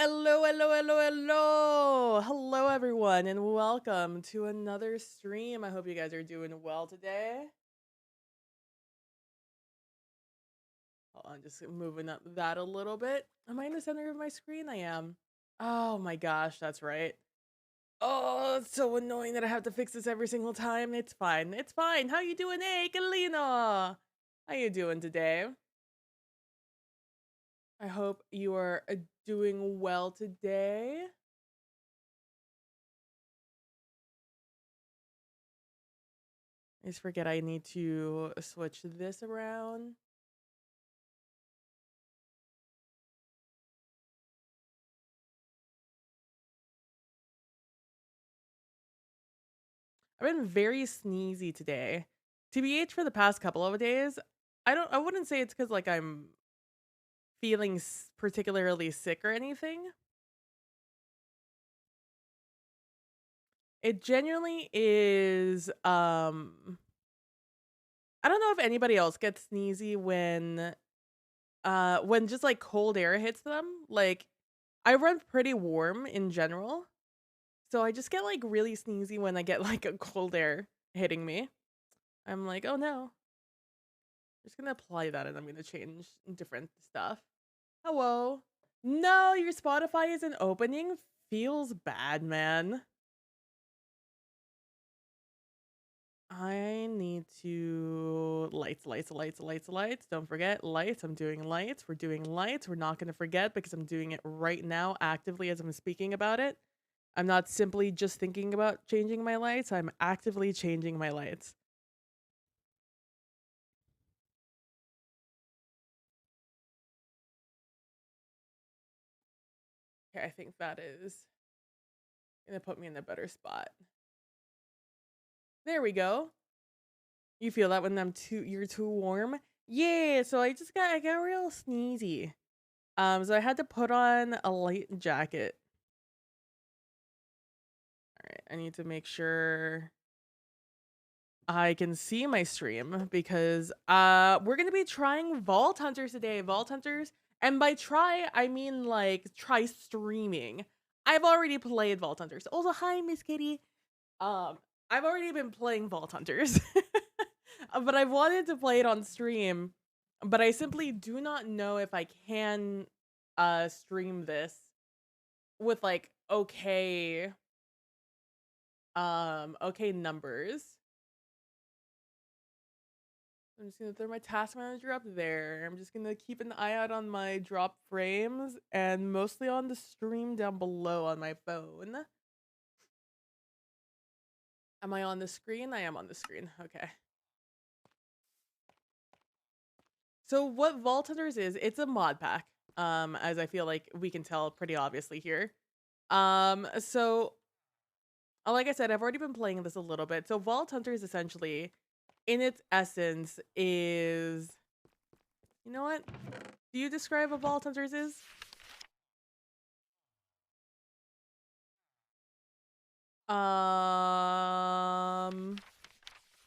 Hello, hello, hello, hello. Hello, everyone, and welcome to another stream. I hope you guys are doing well today. Hold on, just moving up that a little bit. Am I in the center of my screen? I am. Oh my gosh, that's right. Oh, it's so annoying that I have to fix this every single time. It's fine. It's fine. How you doing? Hey, Kalina. How you doing today? I hope you are doing well today. I just forget I need to switch this around. I've been very sneezy today. TBH for the past couple of days. I wouldn't say it's cuz like I'm feeling particularly sick or anything. It genuinely is I don't know if anybody else gets sneezy when just like cold air hits them. Like I run pretty warm in general. So I just get like really sneezy when I get like a cold air hitting me. I'm like, "Oh no." I'm just gonna apply that and I'm gonna change different stuff. Hello. No, your Spotify isn't opening. Feels bad, man. I need to lights, lights, lights, lights, lights. Don't forget lights. I'm doing lights. We're doing lights. We're not going to forget because I'm doing it right now actively as I'm speaking about it. I'm not simply just thinking about changing my lights. I'm actively changing my lights. Okay, I think that is going to put me in a better spot. There we go. You feel that when you're too warm? Yeah, so I got real sneezy. So I had to put on a light jacket. All right, I need to make sure I can see my stream because we're going to be trying Vault Hunters today. Vault Hunters, and by try I mean like try streaming. I've already played Vault Hunters. Also, hi Miss Kitty. I've already been playing Vault Hunters. But I wanted to play it on stream, but I simply do not know if I can stream this with like okay numbers. I'm just gonna throw my task manager up there. I'm just gonna keep an eye out on my drop frames and mostly on the stream down below on my phone. Am I on the screen? I am on the screen. Okay. So what Vault Hunters is, it's a mod pack. As I feel like we can tell pretty obviously here. So like I said, I've already been playing this a little bit. So Vault Hunters essentially, in its essence, is you know what? Do you describe what Vault Hunters is?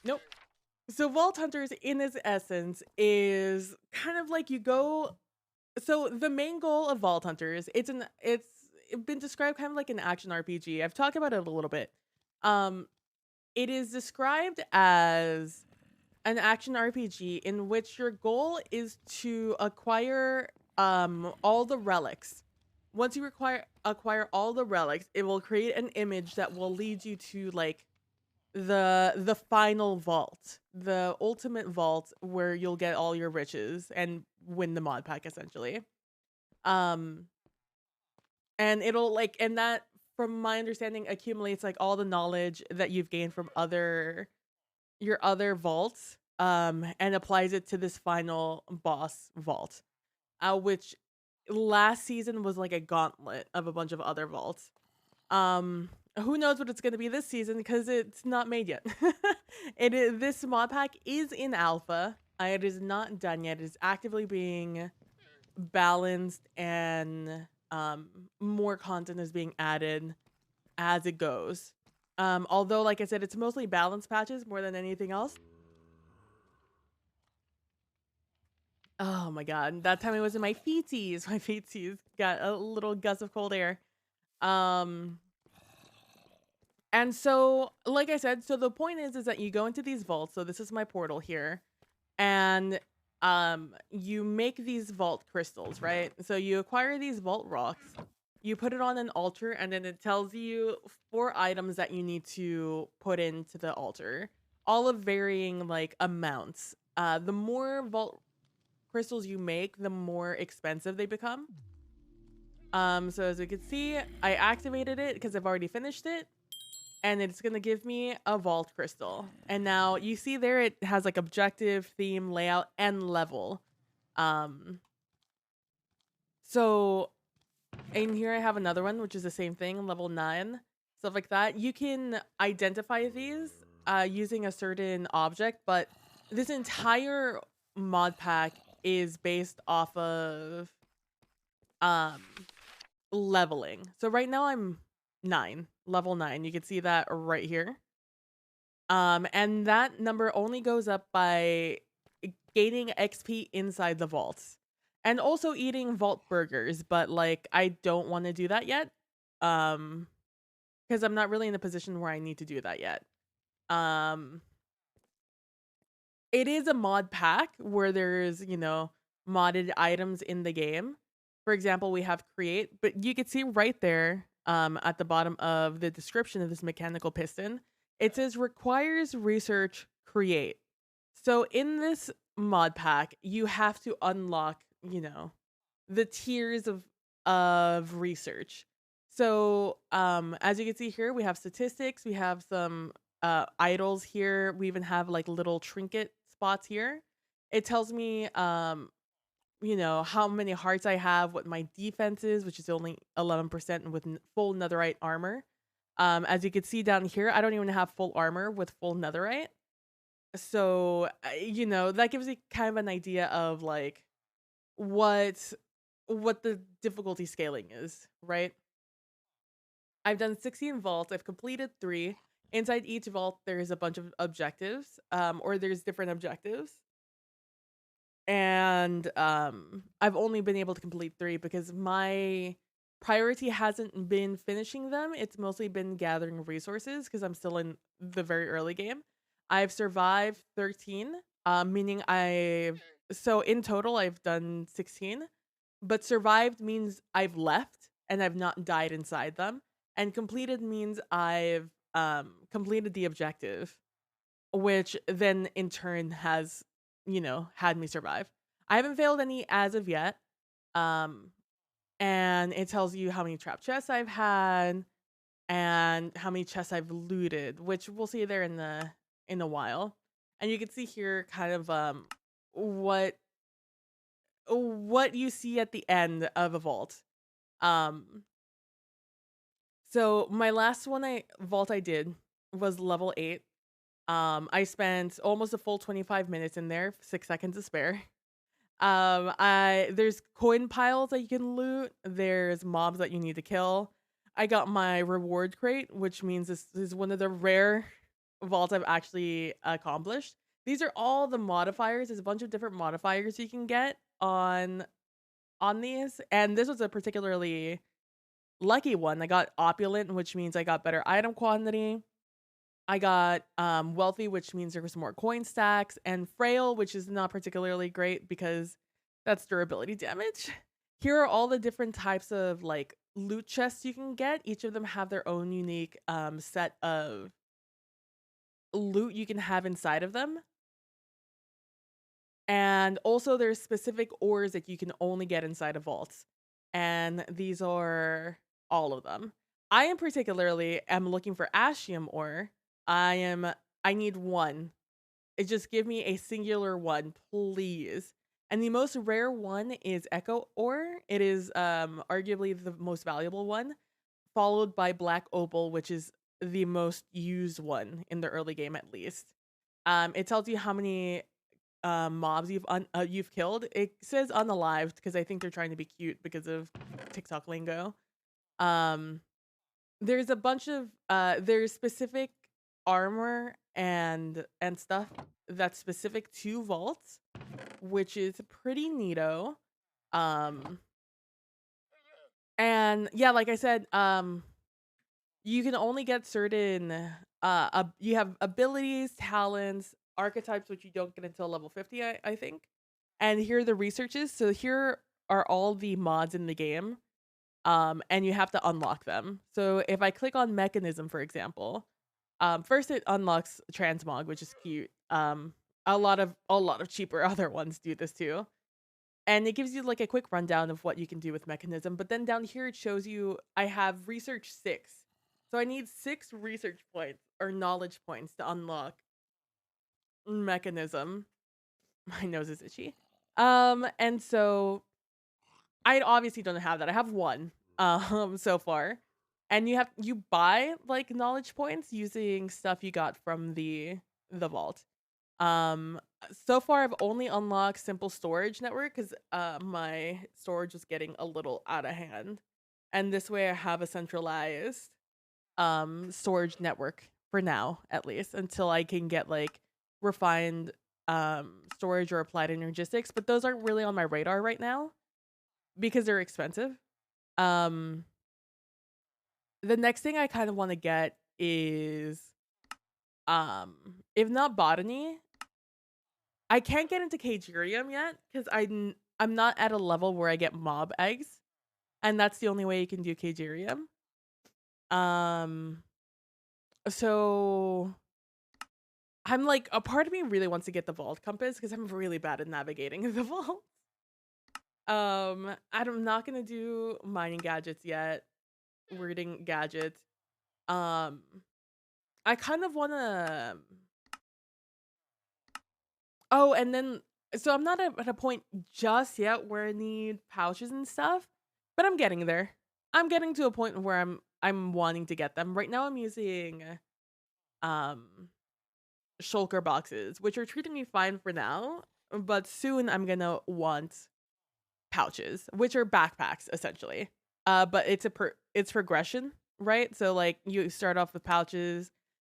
Nope. So Vault Hunters in its essence is kind of like you go so the main goal of Vault Hunters, it's been described kind of like an action RPG. I've talked about it a little bit. Um it is described as an action RPG in which your goal is to acquire all the relics. Once you acquire all the relics, it will create an image that will lead you to like the final vault, the ultimate vault where you'll get all your riches and win the mod pack essentially. Um and it'll like and that from my understanding accumulates like all the knowledge that you've gained from your other vaults and applies it to this final boss vault. Which last season was like a gauntlet of a bunch of other vaults. Um, who knows what it's going to be this season because it's not made yet. This mod pack is in alpha. It is not done yet. It is actively being balanced and more content is being added as it goes. Although, like I said, it's mostly balance patches more than anything else. Oh my god, that time I was in my feeties. My feeties got a little gust of cold air. Um, and so, like I said, so the point is that you go into these vaults. So this is my portal here, and you make these vault crystals, right? So you acquire these vault rocks, you put it on an altar, and then it tells you 4 items that you need to put into the altar, all of varying like amounts. The more vault crystals you make, the more expensive they become. So as you can see, I activated it because I've already finished it, and it's gonna give me a vault crystal. And now you see there it has like objective, theme, layout, and level. Um, so in here I have another one, which is the same thing, level 9, stuff like that. You can identify these using a certain object, but this entire mod pack is based off of um leveling. So right now I'm 9, level 9. You can see that right here. And that number only goes up by gaining XP inside the vaults. And also eating vault burgers, but like I don't want to do that yet. Because I'm not really in a position where I need to do that yet. Um it is a mod pack where there's, modded items in the game. For example, we have create, but you can see right there at the bottom of the description of this mechanical piston, it says requires research create. So in this mod pack, you have to unlock, the tiers of research. So as you can see here, we have statistics, we have some idols here, we even have like little trinket spots here. It tells me how many hearts I have, what my defense is, which is only 11% with full netherite armor. As you can see down here, I don't even have full armor with full netherite. So, that gives you kind of an idea of like what the difficulty scaling is, right? I've done 16 vaults. I've completed 3. Inside each vault, there's a bunch of objectives, or there's different objectives. And I've only been able to complete 3 because my priority hasn't been finishing them. It's mostly been gathering resources because I'm still in the very early game. I've survived 13, meaning so in total I've done 16, but survived means I've left and I've not died inside them, and completed means I've completed the objective, which then in turn has, had me survive. I haven't failed any as of yet. Um, and it tells you how many trap chests I've had and how many chests I've looted, which we'll see there in a while. And you can see here kind of what you see at the end of a vault. Um, so my last vault I did was level 8. I spent almost a full 25 minutes in there, 6 seconds to spare. There's coin piles that you can loot. There's mobs that you need to kill. I got my reward crate, which means this is one of the rare vaults I've actually accomplished. These are all the modifiers. There's a bunch of different modifiers you can get on these, and this was a particularly lucky one. I got opulent, which means I got better item quantity. I got wealthy, which means there's more coin stacks, and frail, which is not particularly great because that's durability damage. Here are all the different types of like loot chests you can get. Each of them have their own unique set of loot you can have inside of them. And also there's specific ores that you can only get inside of vaults. And these are all of them. I am particularly am looking for Ashium ore. I need one. It just give me a singular one, please. And the most rare one is Echo ore. It is arguably the most valuable one, followed by Black Opal, which is the most used one in the early game at least. It tells you how many mobs you've killed. It says unalived because I think they're trying to be cute because of TikTok lingo. Um, there's a bunch of there's specific armor and stuff that's specific to vaults, which is pretty neato. Um, and yeah, like I said, you can only get certain you have abilities, talents, archetypes, which you don't get until level 50, I think. And here are the researches. So here are all the mods in the game. And you have to unlock them. So if I click on mechanism, for example, first it unlocks transmog, which is cute. A lot of cheaper other ones do this too. And it gives you like a quick rundown of what you can do with mechanism. But then down here it shows you I have research 6. So I need 6 research points or knowledge points to unlock mechanism. My nose is itchy. And so I obviously don't have that. I have 1 so far. And you buy like knowledge points using stuff you got from the vault. So far I've only unlocked simple storage network cuz my storage was getting a little out of hand. And this way I have a centralized storage network for now at least until I can get like refined storage or applied energistics, but those aren't really on my radar right now because they're expensive. Um the next thing I kind of want to get is if not botany, I can't get into Cagerium yet because I'm not at a level where I get mob eggs, and that's the only way you can do Cagerium. Um so I'm like, a part of me really wants to get the vault compass because I'm really bad at navigating the vault. I'm not gonna do mining gadgets yet. Wording gadgets. Um, I kind of wanna. Oh, and then so I'm not at a point just yet where I need pouches and stuff, but I'm getting there. I'm getting to a point where I'm wanting to get them. Right now I'm using um shulker boxes, which are treating me fine for now, but soon I'm gonna want pouches, which are backpacks essentially. But it's progression, right? So like you start off with pouches,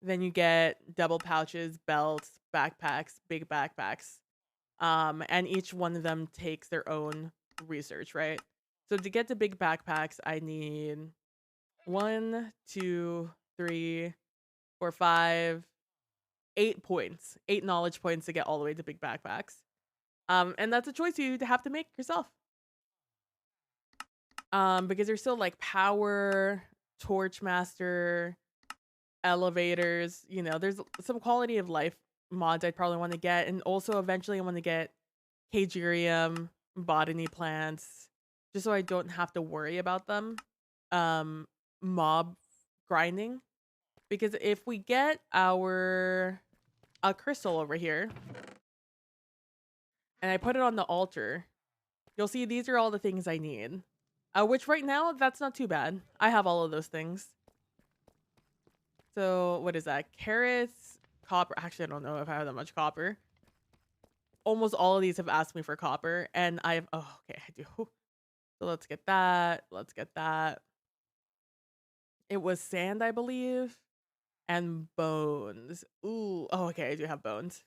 then you get double pouches, belts, backpacks, big backpacks. And each one of them takes their own research, right? So to get to big backpacks, I need 1, 2, 3, 4, 5, 8 points, 8 knowledge points to get all the way to big backpacks. And that's a choice you have to make yourself. Because there's still like power, torchmaster, elevators, there's some quality of life mods I'd probably want to get. And also eventually I want to get Cagerium, botany plants, just so I don't have to worry about them. Mob grinding. Because if we get our a crystal over here and I put it on the altar, you'll see these are all the things I need. Which right now, that's not too bad. I have all of those things. So what is that? Carrots, copper. Actually, I don't know if I have that much copper. Almost all of these have asked me for copper. And I have, oh, okay, I do. So let's get that. Let's get that. It was sand, I believe. And bones. Ooh, oh, okay, I do have bones.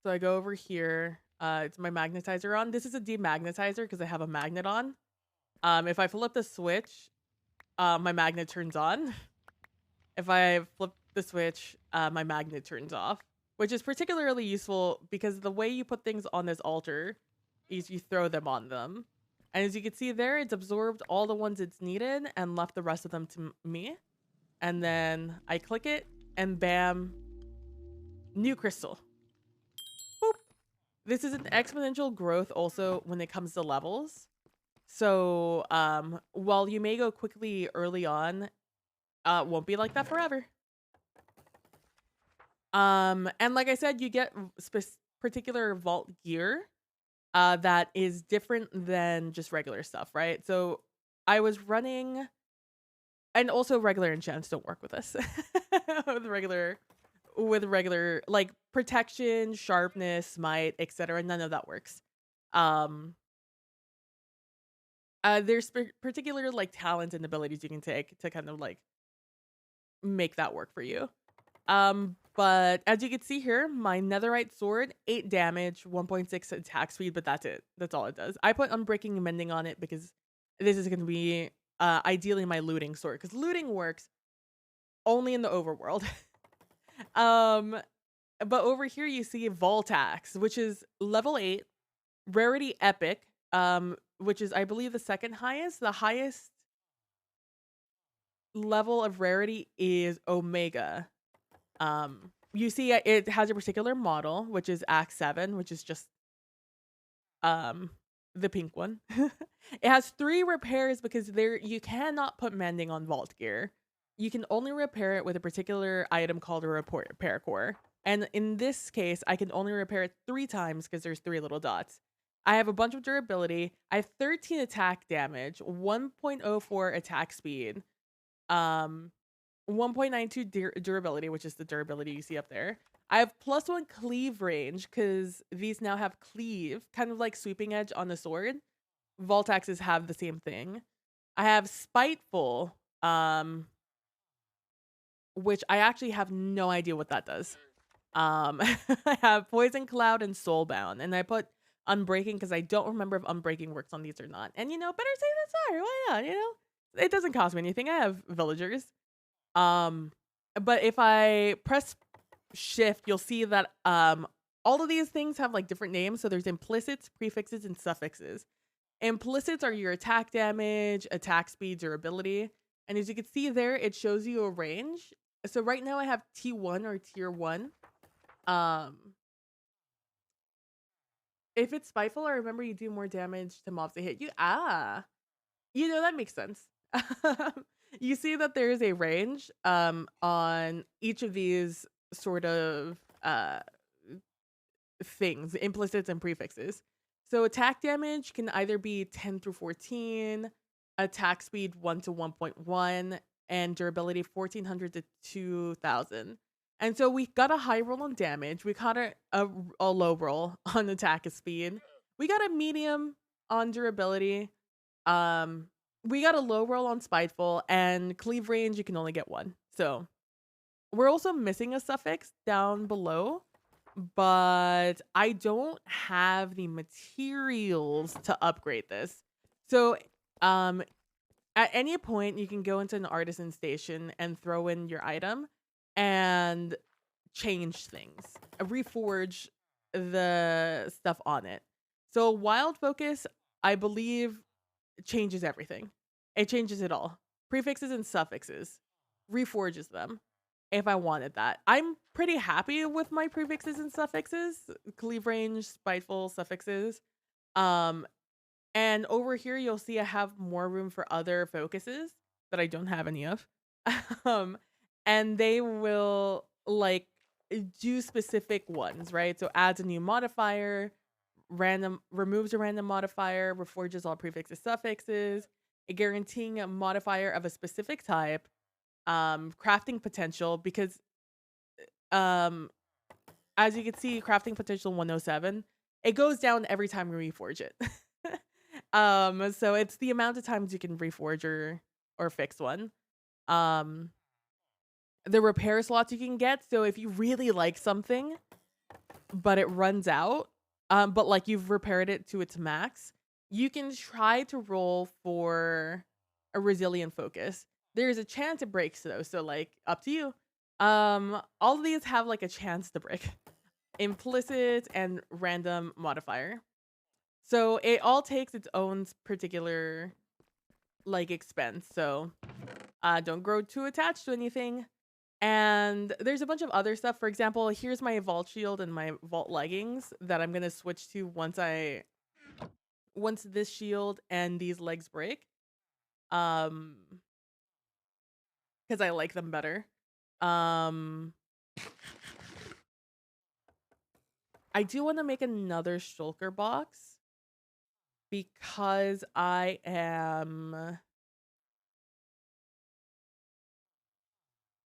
So I go over here. It's my magnetizer on. This is a demagnetizer because I have a magnet on. If I flip the switch, my magnet turns on. If I flip the switch, my magnet turns off, which is particularly useful because the way you put things on this altar is you throw them on them. And as you can see there, it's absorbed all the ones it's needed and left the rest of them to me. And then I click it and bam, new crystal. Boop. This is an exponential growth also when it comes to levels. So while you may go quickly early on, it won't be like that forever. And like I said, you get particular vault gear that is different than just regular stuff, right? So I was running, and also regular enchants don't work with us. with regular like protection, sharpness, smite, etc. None of that works. There's particular like talents and abilities you can take to kind of like make that work for you. But as you can see here, my netherite sword, 8 damage, 1.6 attack speed, but that's it. That's all it does. I put unbreaking and mending on it because this is going to be ideally my looting sword, because looting works only in the overworld. But over here you see Voltax, which is level 8, rarity epic, which is I believe the second highest. The highest level of rarity is Omega. You see it has a particular model, which is Act 7, which is just the pink one. It has 3 repairs because you cannot put mending on vault gear. You can only repair it with a particular item called a repair core. And in this case, I can only repair it 3 times because there's 3 little dots. I have a bunch of durability. I have 13 attack damage, 1.04 attack speed, 1.92 durability, which is the durability you see up there. I have +1 cleave range because these now have cleave, kind of like sweeping edge on the sword. Voltaxes have the same thing. I have spiteful, which I actually have no idea what that does. I have poison cloud and soulbound, and I put unbreaking because I don't remember if unbreaking works on these or not. And better safe than sorry. Why not? It doesn't cost me anything. I have villagers. But if I press shift, you'll see that all of these things have like different names. So there's implicits, prefixes, and suffixes. Implicits are your attack damage, attack speed, durability. And as you can see there, it shows you a range. So right now I have T1 or tier 1. If it's spiteful, I remember you do more damage to mobs that hit you. That makes sense. You see that there is a range on each of these sort of things, implicits and prefixes. So attack damage can either be 10 through 14, attack speed 1 to 1.1, and durability 1400 to 2000. And so we got a high roll on damage. We got a low roll on attack speed. We got a medium on durability. We got a low roll on spiteful, and cleave range you can only get 1. So we're also missing a suffix down below, but I don't have the materials to upgrade this. So at any point you can go into an artisan station and throw in your item and change things, reforge the stuff on it. So wild focus, I believe, changes everything. It changes it all. Prefixes and suffixes, reforges them if I wanted that. I'm pretty happy with my prefixes and suffixes, cleave range, spiteful, suffixes. And over here you'll see I have more room for other focuses that I don't have any of. And they will like do specific ones, right? So adds a new modifier, removes a random modifier, reforges all prefixes, suffixes, guaranteeing a modifier of a specific type, crafting potential, because as you can see, crafting potential 107, it goes down every time we reforge it. So it's the amount of times you can reforge or fix one. The repair slots you can get. So if you really like something, but it runs out, but like you've repaired it to its max, you can try to roll for a resilient focus. There's a chance it breaks though, so like up to you. All of these have like a chance to break. Implicit and random modifier. So it all takes its own particular like expense. So don't grow too attached to anything. And there's a bunch of other stuff. For example, here's my vault shield and my vault leggings that I'm gonna switch to once this shield and these legs break. Because I like them better. I do want to make another shulker box because I am.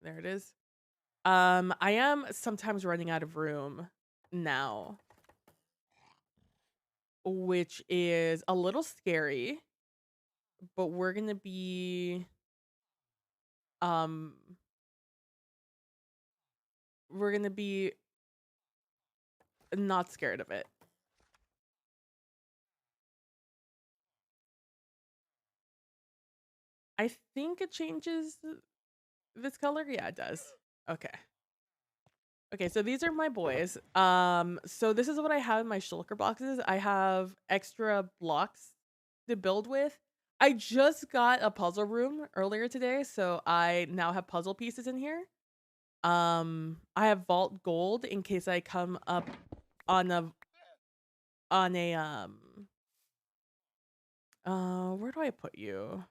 There it is. I am sometimes running out of room now, which is a little scary, but we're gonna be um we're gonna be not scared of it. I think it changes this color. Yeah, it does. Okay. Okay, so these are my boys. So this is what I have in my shulker boxes. I have extra blocks to build with. I just got a puzzle room earlier today, so I now have puzzle pieces in here. I have vault gold in case I come up on a where do I put you?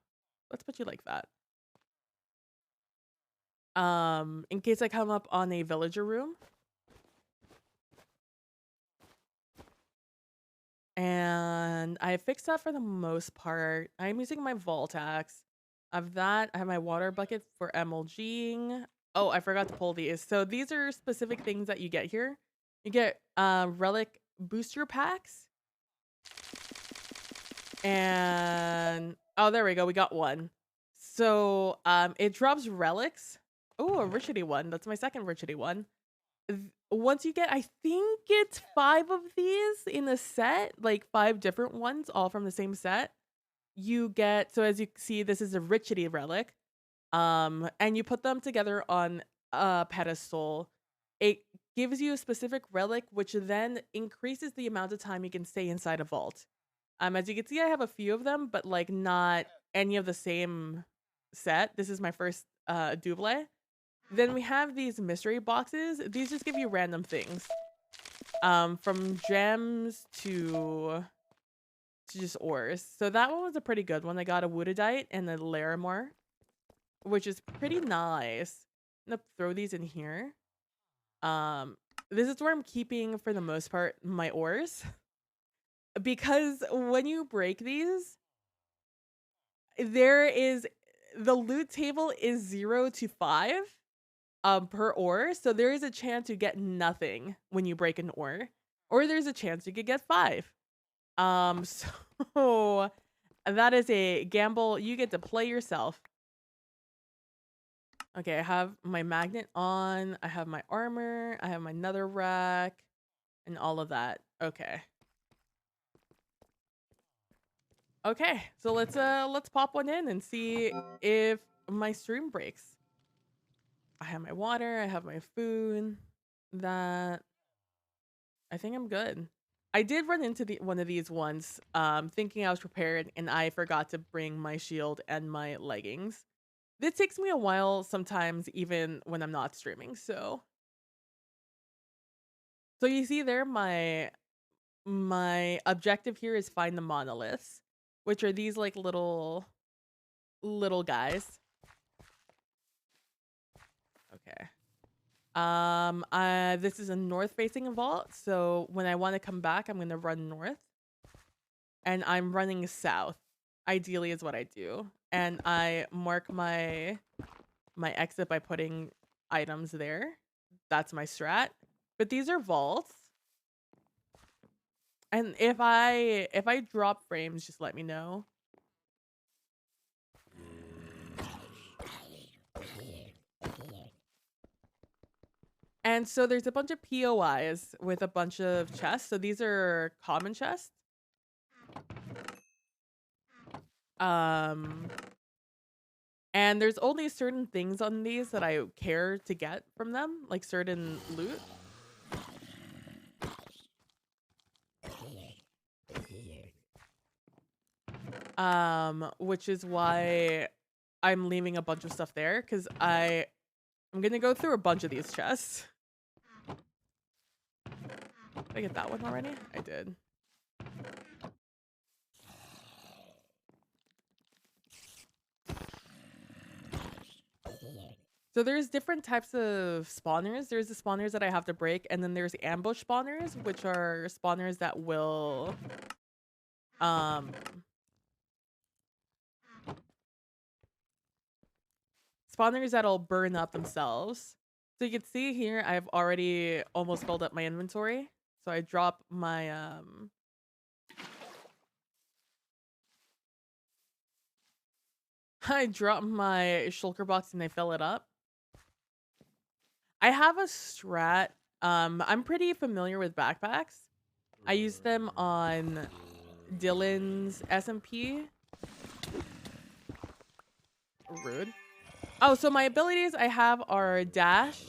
Let's put you like that. In case I come up on a villager room. And I fixed that for the most part. I'm using my vault axe. Of that, I have my water bucket for MLGing. Oh, I forgot to pull these. So these are specific things that you get here. You get relic booster packs. And oh, there we go. We got one. So it drops relics. Oh, a richity one. That's my second richity one. Once you get, I think it's 5 of these in a set, like 5 different ones, all from the same set. You get, so as you see, this is a richity relic. And you put them together on a pedestal. It gives you a specific relic, which then increases the amount of time you can stay inside a vault. As you can see, I have a few of them, but like not any of the same set. This is my first double. Then we have these mystery boxes. These just give you random things. From gems to just ores. So that one was a pretty good one. I got a woodadite and a larimar, which is pretty nice. I'm gonna throw these in here. This is where I'm keeping, for the most part, my ores. Because when you break these, the loot table is 0 to 5 per ore. So there is a chance you get nothing when you break an ore. Or there's a chance you could get 5. So that is a gamble you get to play yourself. Okay, I have my magnet on, I have my armor, I have my nether rack, and all of that. Okay. Okay, so let's pop one in and see if my stream breaks. I have my water, I have my food. That I think I'm good. I did run into one of these once, thinking I was prepared, and I forgot to bring my shield and my leggings. This takes me a while sometimes, even when I'm not streaming. So you see there, my objective here is find the monoliths, which are these like little guys. Okay. This is a north facing vault, so when I want to come back, I'm gonna run north. And I'm running south, ideally, is what I do. And I mark my exit by putting items there. That's my strat. But these are vaults. And if I drop frames, just let me know. And so there's a bunch of POIs with a bunch of chests. So these are common chests. And there's only certain things on these that I care to get from them, like certain loot. Which is why I'm leaving a bunch of stuff there, because I'm gonna go through a bunch of these chests. Did I get that one already? I did. So there's different types of spawners. There's the spawners that I have to break, and then there's ambush spawners, which are spawners that will spawners that'll burn up themselves. So you can see here I've already almost filled up my inventory. So I drop my I drop my shulker box and I fill it up. I have a strat. I'm pretty familiar with backpacks. I use them on Dylan's SMP. Rude. Oh, so my abilities I have are dash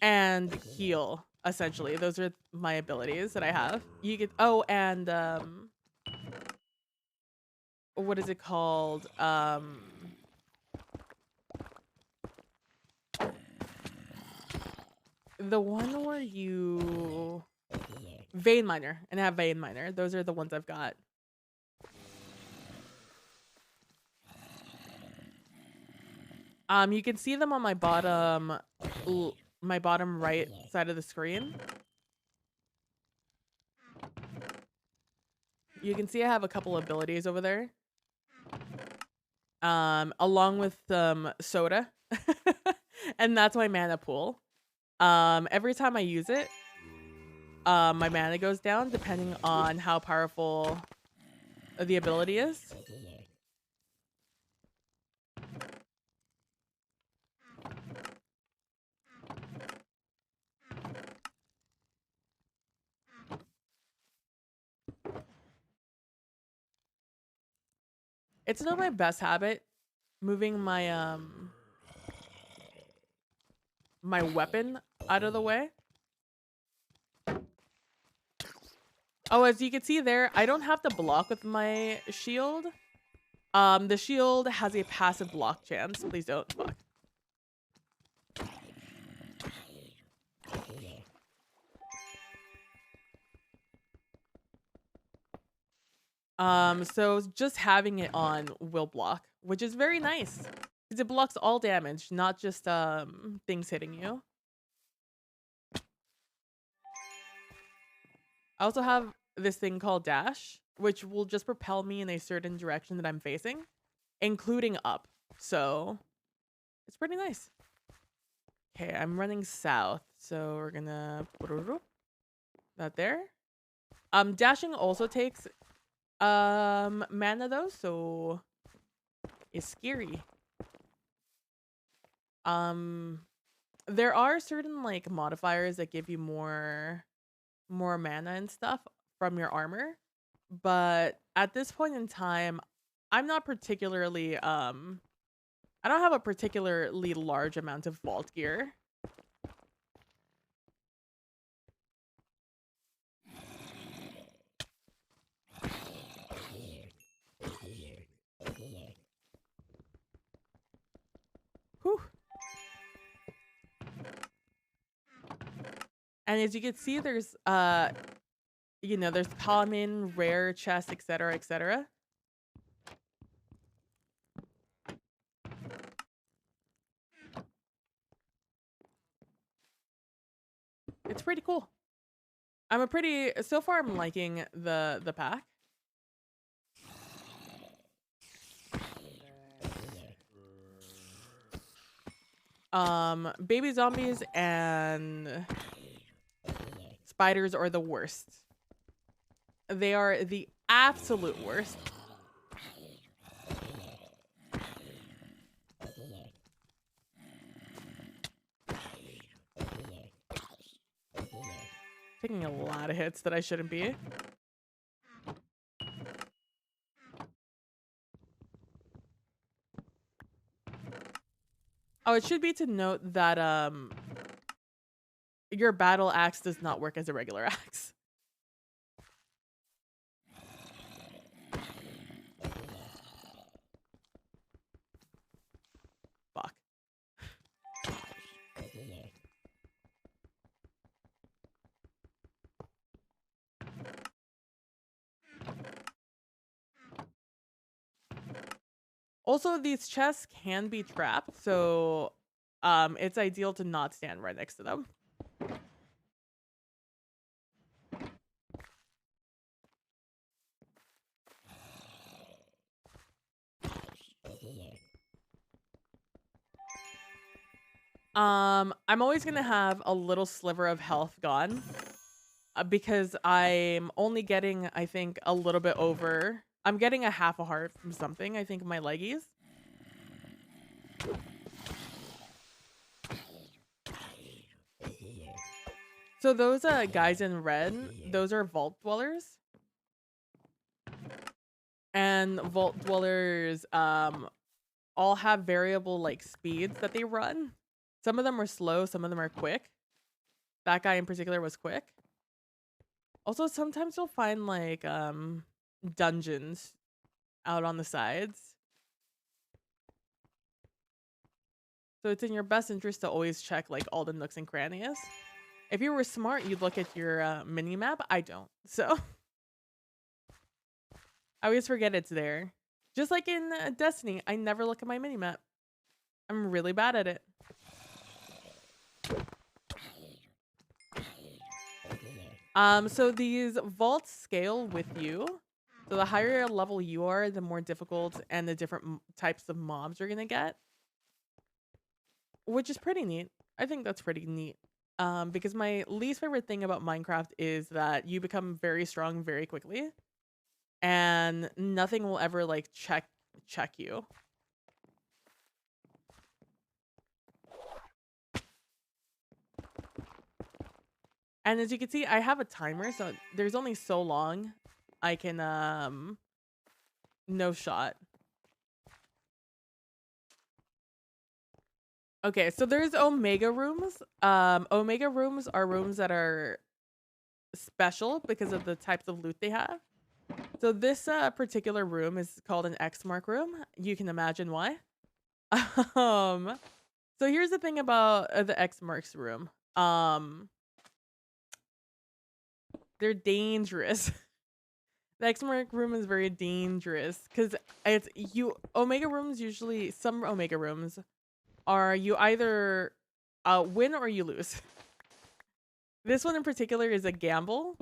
and heal, essentially. Those are my abilities that I have. You get and what is it called? The one where you vein miner, and I have vein miner. Those are the ones I've got. You can see them on my bottom right side of the screen. You can see I have a couple abilities over there. Along with soda. And that's my mana pool. Every time I use it, my mana goes down depending on how powerful the ability is. It's not my best habit moving my my weapon out of the way. Oh, as you can see there, I don't have to block with my shield. The shield has a passive block chance. Please don't. Fuck. So just having it on will block, which is very nice. Because it blocks all damage, not just things hitting you. I also have this thing called dash, which will just propel me in a certain direction that I'm facing, including up. So it's pretty nice. Okay, I'm running south, so we're gonna put that there. Dashing also takes mana though, so it's scary. There are certain like modifiers that give you more mana and stuff from your armor, but at this point in time, I'm not particularly I don't have a particularly large amount of vault gear. Whew. And as you can see, there's there's common, rare, chest, etc., etc. It's pretty cool. So far I'm liking the pack. Baby zombies and spiders are the worst. They are the absolute worst. Taking a lot of hits that I shouldn't be. Oh, it should be to note that your battle axe does not work as a regular axe. Fuck. Also, these chests can be trapped, so it's ideal to not stand right next to them. I'm always gonna have a little sliver of health gone because I'm only getting, I think, a little bit over. I'm getting a half a heart from something, I think, my leggies. So those guys in red, those are vault dwellers. And vault dwellers all have variable like speeds that they run. Some of them are slow, some of them are quick. That guy in particular was quick. Also, sometimes you'll find like dungeons out on the sides. So it's in your best interest to always check like all the nooks and crannies. If you were smart, you'd look at your mini map. I don't. So I always forget it's there. Just like in Destiny, I never look at my mini map. I'm really bad at it. So these vaults scale with you. So the higher level you are, the more difficult and the different types of mobs you're gonna get. Which is pretty neat. I think that's pretty neat. Because my least favorite thing about Minecraft is that you become very strong very quickly. And nothing will ever like check you. And as you can see, I have a timer, so there's only so long I can no shot. Okay, so there's Omega rooms. Omega rooms are rooms that are special because of the types of loot they have. So this particular room is called an X mark room. You can imagine why. So here's the thing about the X marks room. They're dangerous. The X mark room is very dangerous because it's Omega rooms usually, some Omega rooms are you either win or you lose. This one in particular is a gamble.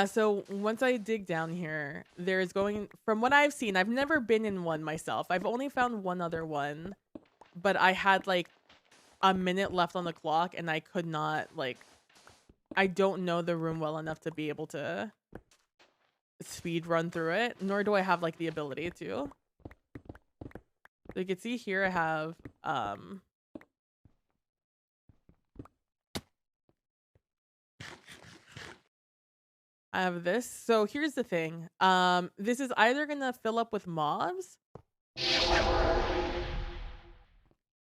So once I dig down here, there's going, from what I've seen, I've never been in one myself. I've only found one other one, but I had like a minute left on the clock and I could not like, I don't know the room well enough to be able to speed run through it, nor do I have like the ability to. So you can see here I have this. So here's the thing. This is either gonna fill up with mobs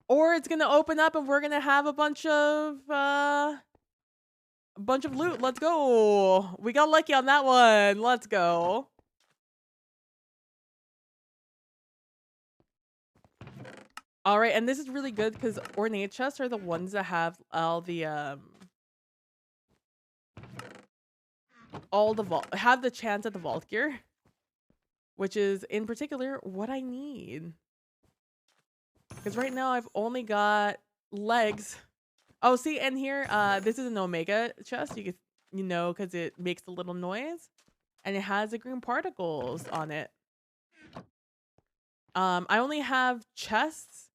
or it's gonna open up and we're gonna have a bunch of loot. Let's go. We got lucky on that one. Let's go. All right, and this is really good because ornate chests are the ones that have all the vault, have the chance at the vault gear, which is in particular what I need. Because right now I've only got legs. Oh, see, and here, this is an Omega chest. You know, because it makes a little noise, and it has the green particles on it. I only have chests.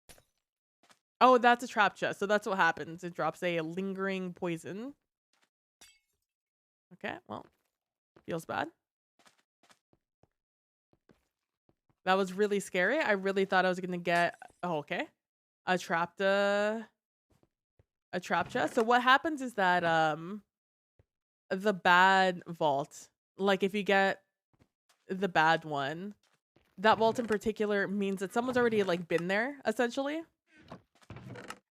Oh, that's a trap chest. So that's what happens. It drops a lingering poison. Okay, well, feels bad. That was really scary. I really thought I was gonna get, oh, okay, a trap chest. So what happens is that the bad vault, like if you get the bad one, That vault in particular means that someone's already like been there, essentially.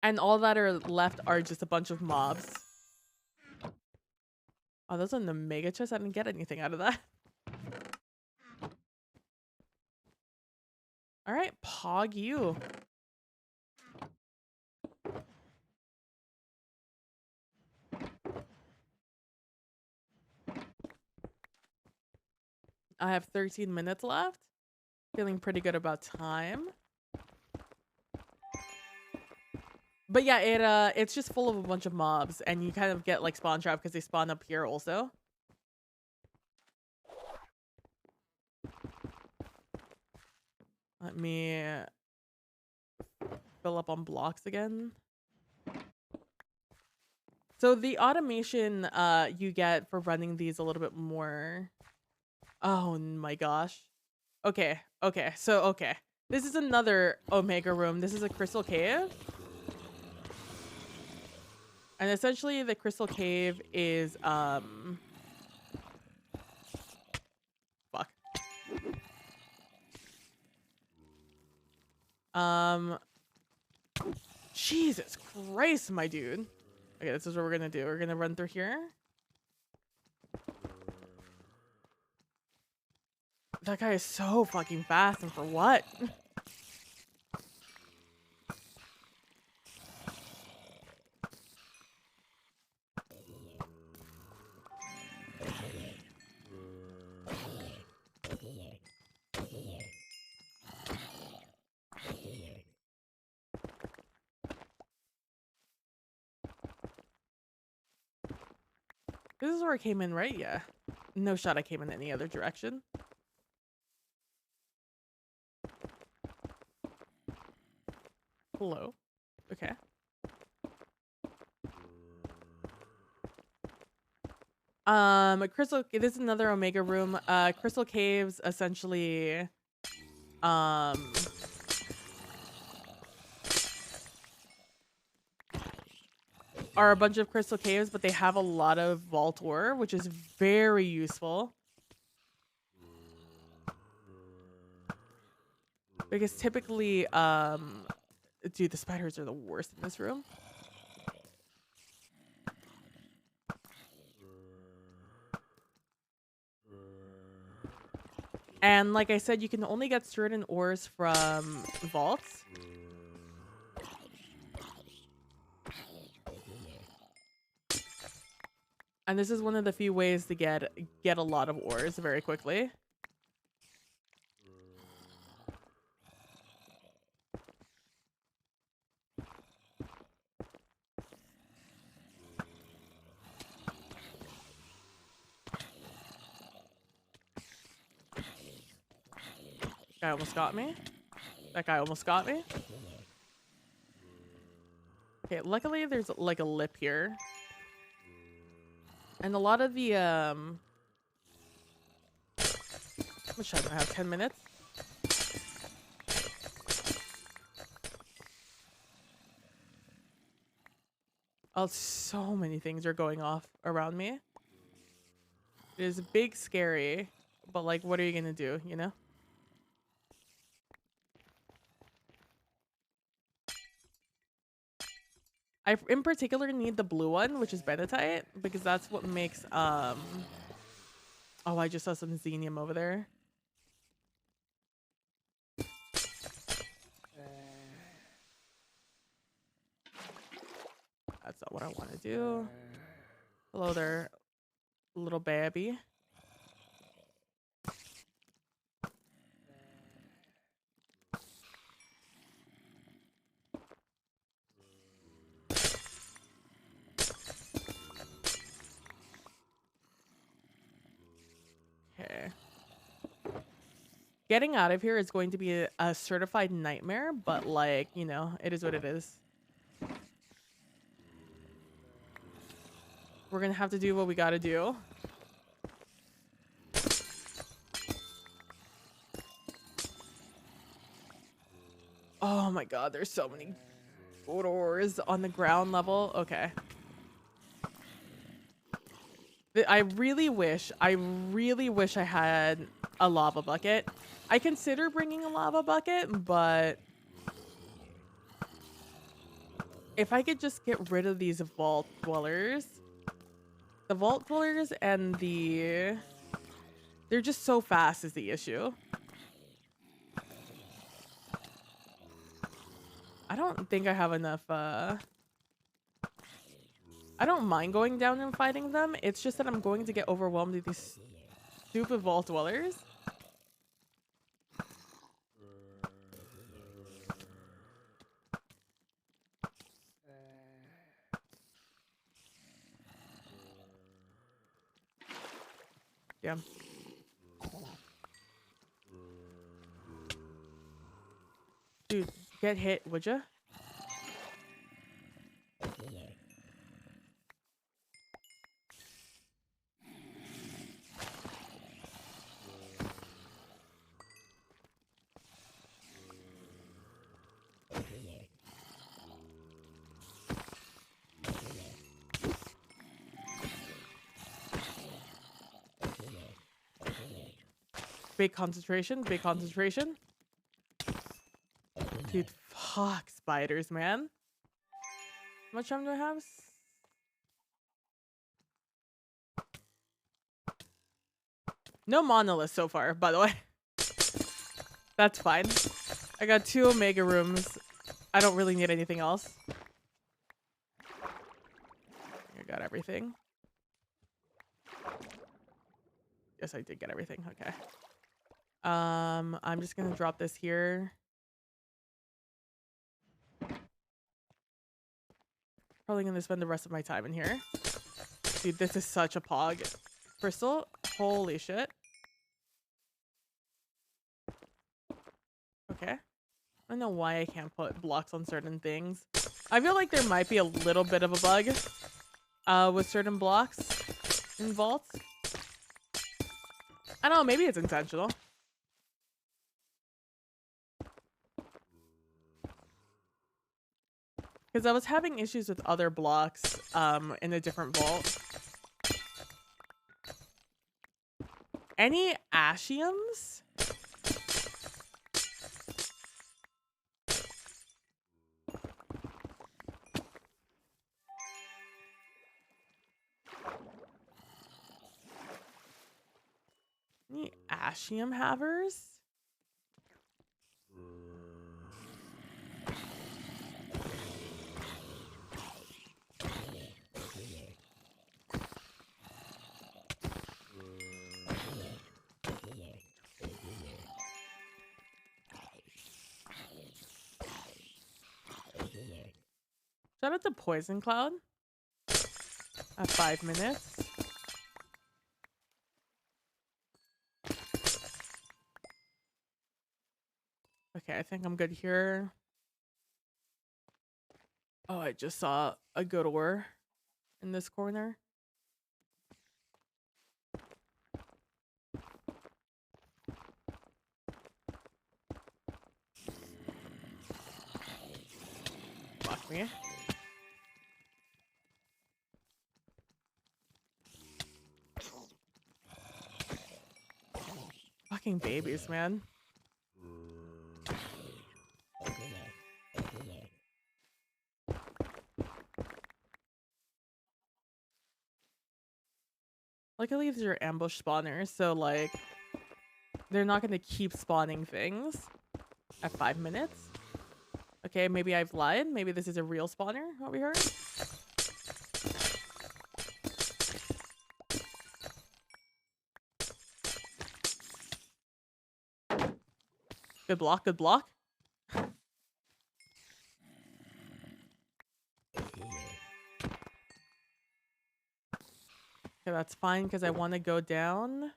And all that are left are just a bunch of mobs. Oh, those are the mega chest. I didn't get anything out of that. All right, pog you. I have 13 minutes left. Feeling pretty good about time. But yeah, it's just full of a bunch of mobs, and you kind of get like spawn trap because they spawn up here also. Let me fill up on blocks again. So the automation you get for running these a little bit more. Oh my gosh. Okay. This is another Omega room. This is a crystal cave. And essentially the crystal cave is fuck. Jesus Christ, my dude. Okay, this is what we're gonna do. We're gonna run through here. That guy is so fucking fast, and for what? This is where I came in, right? Yeah. No shot I came in any other direction. Hello. Okay. Crystal, this is another Omega room. Crystal caves essentially are a bunch of crystal caves, but they have a lot of vault ore, which is very useful. Because typically, dude, the spiders are the worst in this room. And like I said, you can only get certain ores from vaults. And this is one of the few ways to get a lot of ores very quickly. Guy almost got me. That guy almost got me. Okay, luckily there's like a lip here. And a lot of the how much time do I have? 10 minutes? Oh, so many things are going off around me. It is big, scary, but like, what are you gonna do, you know? I, in particular, need the blue one, which is Benetite, because that's what makes, oh, I just saw some Xenium over there. That's not what I want to do. Hello there, little baby. Okay. Getting out of here is going to be a certified nightmare, but like, you know, it is what it is. We're gonna have to do what we gotta do. Oh my god, there's so many doors on the ground level. Okay. I really wish I had a lava bucket. I consider bringing a lava bucket, but if I could just get rid of these vault dwellers, the vault dwellers and they're just so fast is the issue. I don't think I have enough, I don't mind going down and fighting them. It's just that I'm going to get overwhelmed with these stupid vault dwellers. Yeah. Dude, get hit, would ya? Big concentration, big concentration. Dude, fuck spiders, man. How much time do I have? No monoliths so far, by the way. That's fine. I got 2 omega rooms. I don't really need anything else. I got everything. Yes, I did get everything. Okay. I'm just gonna drop this here. Probably gonna spend the rest of my time in here. Dude, this is such a pog. Crystal? Holy shit. Okay. I don't know why I can't put blocks on certain things. I feel like there might be a little bit of a bug with certain blocks in vaults. I don't know, maybe it's intentional. Because I was having issues with other blocks in a different vault. Any ashiums? Any ashium havers? Shout out to Poison Cloud at 5 minutes. Okay, I think I'm good here. Oh, I just saw a good ore in this corner. Fuck me. Fucking babies, man. Luckily, these are ambush spawners, so like, they're not gonna keep spawning things at 5 minutes. Okay, maybe I've lied. Maybe this is a real spawner, what we heard. Good block, good block. Okay, that's fine because I want to go down.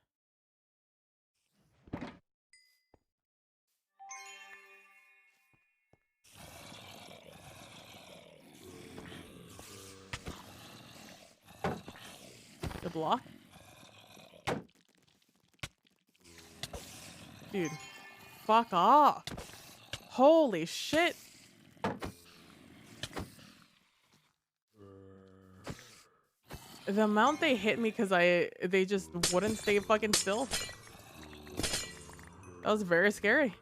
Good block. Dude, fuck off. Holy shit. The amount they hit me because they just wouldn't stay fucking still. That was very scary.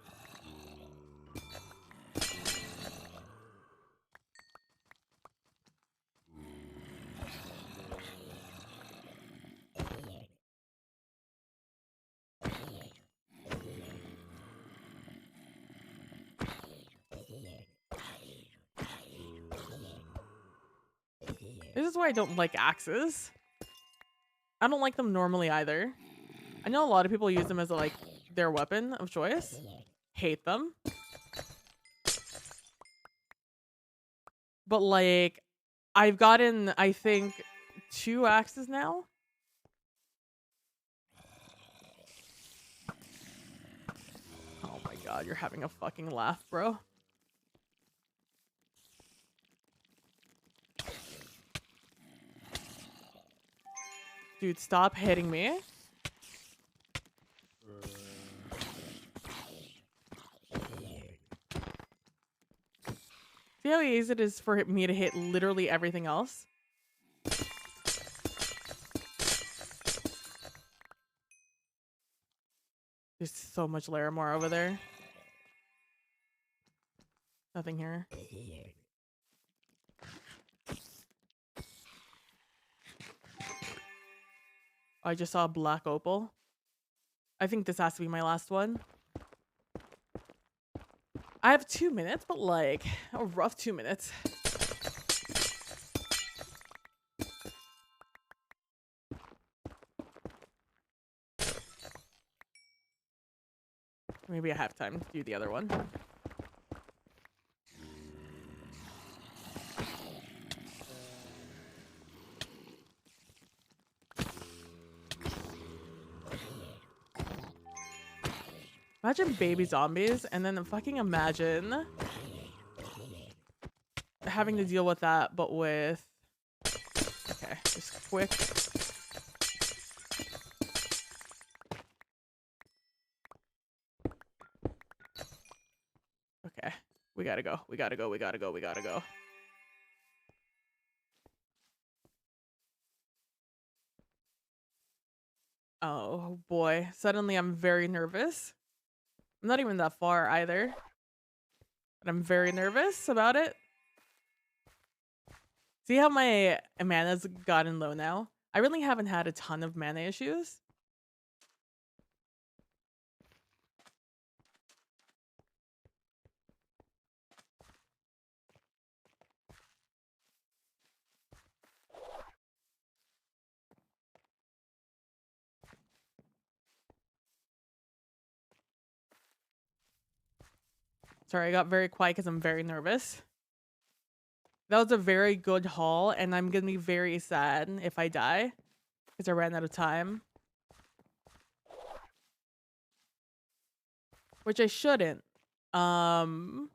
This is why I don't like axes. I don't like them normally either. I know a lot of people use them as like their weapon of choice. Hate them. But like, I've gotten, I think, 2 axes now. Oh my god, you're having a fucking laugh, bro. Dude, stop hitting me. See how easy it is for me to hit literally everything else? There's so much Larimore over there. Nothing here. I just saw a black opal. I think this has to be my last one. I have 2 minutes, but like a rough 2 minutes. Maybe I have time to do the other one. Imagine baby zombies, and then fucking imagine having to deal with that, but with... Okay, just quick. Okay, we gotta go, we gotta go, we gotta go, we gotta go. Oh boy, suddenly I'm very nervous. I'm not even that far either. But I'm very nervous about it. See how my mana's gotten low now? I really haven't had a ton of mana issues. Sorry, I got very quiet because I'm very nervous. That was a very good haul, and I'm gonna be very sad if I die because I ran out of time. Which I shouldn't. But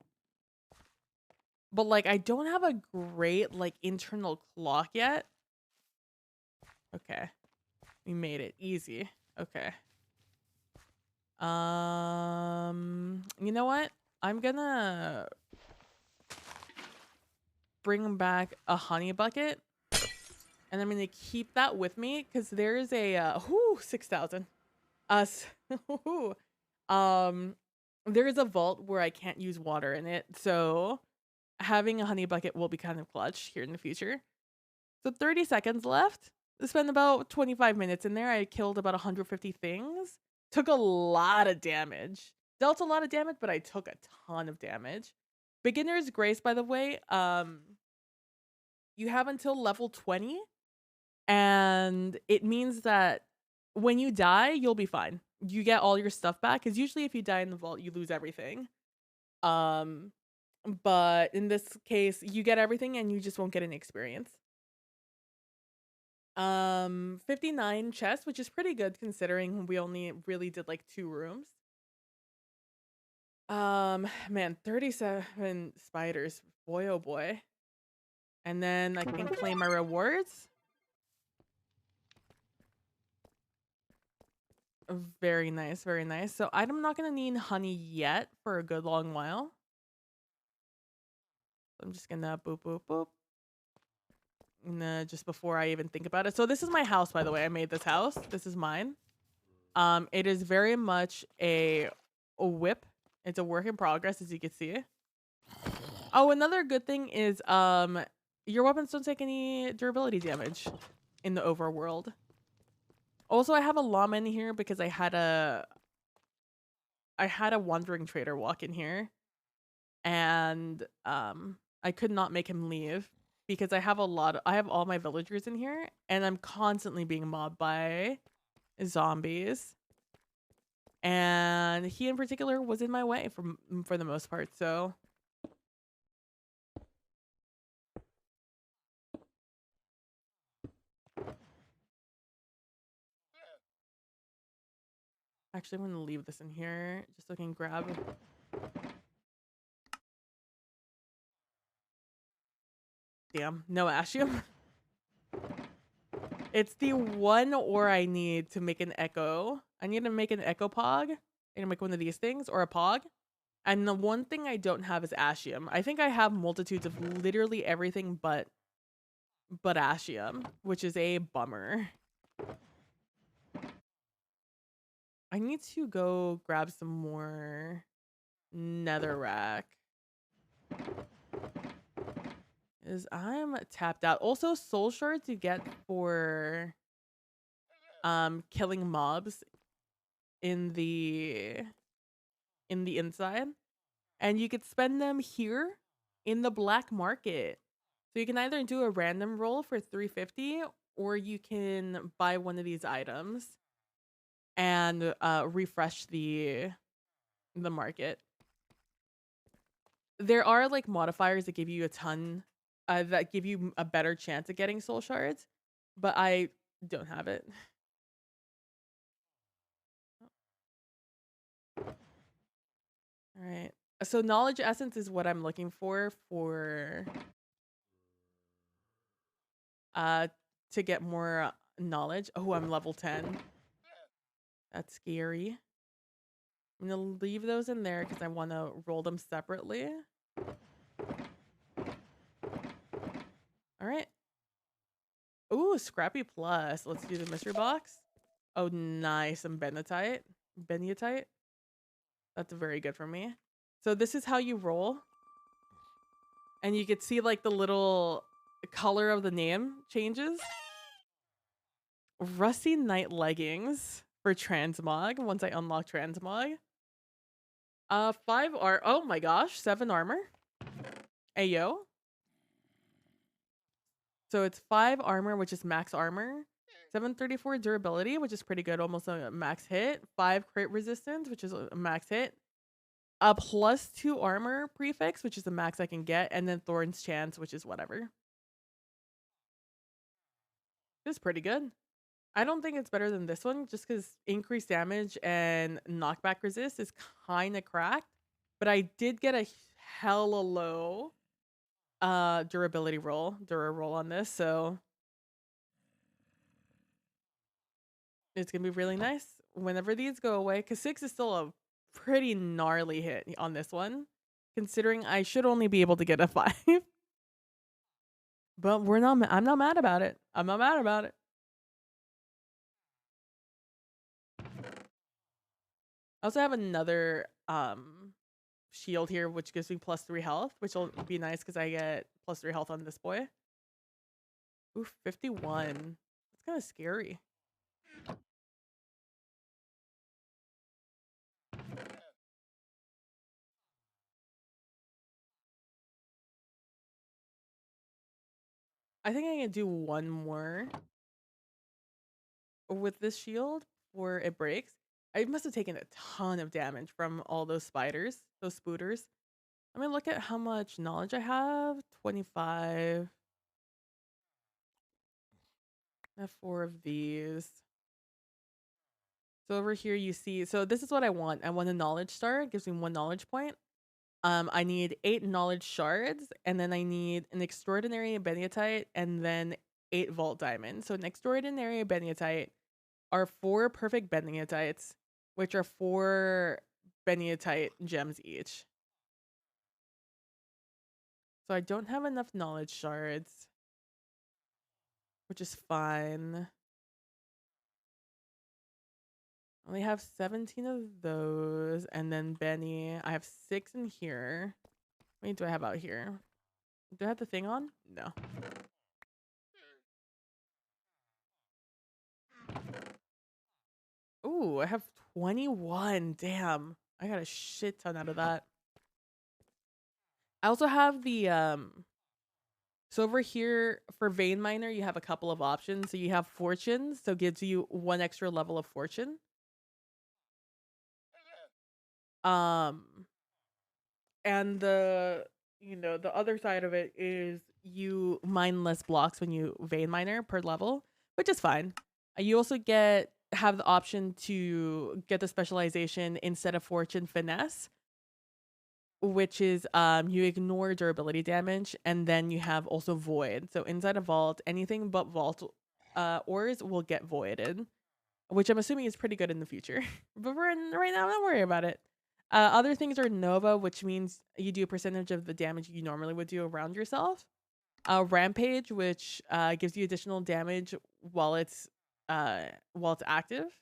like I don't have a great like internal clock yet. Okay. We made it easy. Okay. You know what? I'm gonna bring back a honey bucket, and I'm gonna keep that with me because there's a 6,000. Us. There's a vault where I can't use water in it, so having a honey bucket will be kind of clutch here in the future. So 30 seconds left. I spent about 25 minutes in there. I killed about 150 things. Took a lot of damage. Dealt a lot of damage, but I took a ton of damage. Beginner's Grace, by the way, you have until level 20, and it means that when you die, you'll be fine. You get all your stuff back, because usually if you die in the vault, you lose everything. But in this case, you get everything and you just won't get any experience. 59 chests, which is pretty good considering we only really did like 2 rooms. Man, 37 spiders. Boy, oh boy. And then I can claim my rewards. Very nice, very nice. So I'm not gonna need honey yet for a good long while. I'm just gonna boop, boop, boop. just before I even think about it. So this is my house, by the way. I made this house. This is mine. It is very much a whip. It's a work in progress, as you can see. Oh, another good thing is your weapons don't take any durability damage in the overworld. Also, I have a llama in here because I had a wandering trader walk in here, and I could not make him leave because I have all my villagers in here, and I'm constantly being mobbed by zombies. And he in particular was in my way for the most part. So actually, I'm gonna leave this in here just so I can grab. Damn, no ashium. It's the one ore I need to make an echo. I need to make an echo pog. I need to make one of these things or a pog. And the one thing I don't have is ashium. I think I have multitudes of literally everything but ashium, which is a bummer. I need to go grab some more netherrack. Is I'm tapped out. Also, soul shards you get for killing mobs in the inside, and you could spend them here in the black market. So you can either do a random roll for 350, or you can buy one of these items and refresh the market. There are like modifiers that give you a ton, that give you a better chance of getting soul shards, but I don't have it. All right. So knowledge essence is what I'm looking for uh to get more knowledge. Oh, I'm level 10. That's scary. I'm gonna leave those in there because I want to roll them separately. All right. Ooh, Scrappy Plus. Let's do the mystery box. Oh, nice. Some Benatite. Benatite. That's very good for me. So this is how you roll. And you can see like the little color of the name changes. Rusty Knight leggings for transmog once I unlock transmog. oh my gosh, 7 armor. Ayo. So it's 5 armor, which is max armor. 734 durability, which is pretty good, almost a max hit. 5 crit resistance, which is a max hit. A +2 armor prefix, which is the max I can get, and then Thorn's chance, which is whatever. It's pretty good. I don't think it's better than this one, just because increased damage and knockback resist is kind of cracked. But I did get a hella low durability roll, on this, so it's gonna be really nice whenever these go away. Because 6 is still a pretty gnarly hit on this one, considering I should only be able to get a 5. But I'm not mad about it. I'm not mad about it. I also have another shield here, which gives me +3 health, which will be nice because I get +3 health on this boy. Ooh, 51. That's kind of scary. I think I can do one more with this shield before it breaks. I must have taken a ton of damage from all those spiders, those spooters. Let me look at how much knowledge I have. 25. I have 4 of these. So over here you see, so this is what I want. I want a knowledge star. It gives me 1 knowledge point. I need 8 knowledge shards, and then I need an extraordinary beniatite, and then 8 vault diamonds. So an extraordinary beniatite are 4 perfect beniatites, which are 4 beniatite gems each. So I don't have enough knowledge shards. which is fine. I only have 17 of those, and then Benny. I have 6 in here. How many do I have out here? Do I have the thing on? No. Ooh, I have 21. Damn. I got a shit ton out of that. I also have the so over here for Vein Miner, you have a couple of options. So you have Fortune, so gives you 1 extra level of Fortune. Um and the other side of it is you mine less blocks when you Vein Miner per level, which is fine. You also have the option to get the specialization instead of Fortune Finesse, which is you ignore durability damage, and then you have also Void. So inside a vault, anything but vault ores will get voided, which I'm assuming is pretty good in the future. But right now, don't worry about it. Other things are Nova, which means you do a percentage of the damage you normally would do around yourself. Rampage, which gives you additional damage while it's active.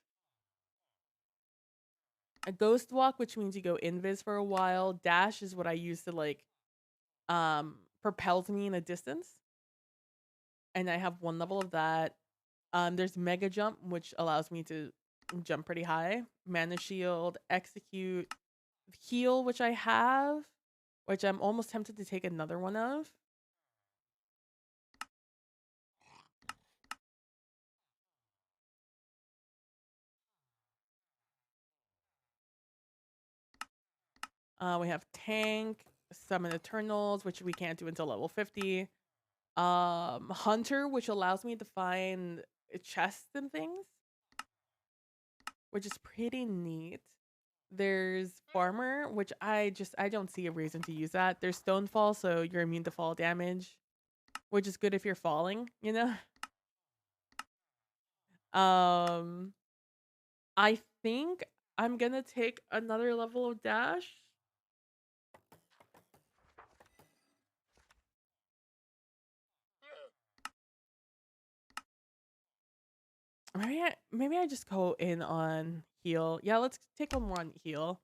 A Ghost Walk, which means you go invis for a while. Dash is what I use to like propels me in a distance, and I have 1 level of that. There's Mega Jump, which allows me to jump pretty high. Mana Shield, Execute, Heal, which I have, which I'm almost tempted to take another one of. We have Tank, Summon Eternals, which we can't do until level 50. Hunter, which allows me to find chests and things, which is pretty neat. There's Farmer, which I don't see a reason to use that. There's Stonefall, so you're immune to fall damage, which is good if you're falling, you know? I think I'm gonna take another level of dash. Maybe I just go in on heal. Yeah, let's take one more on heal.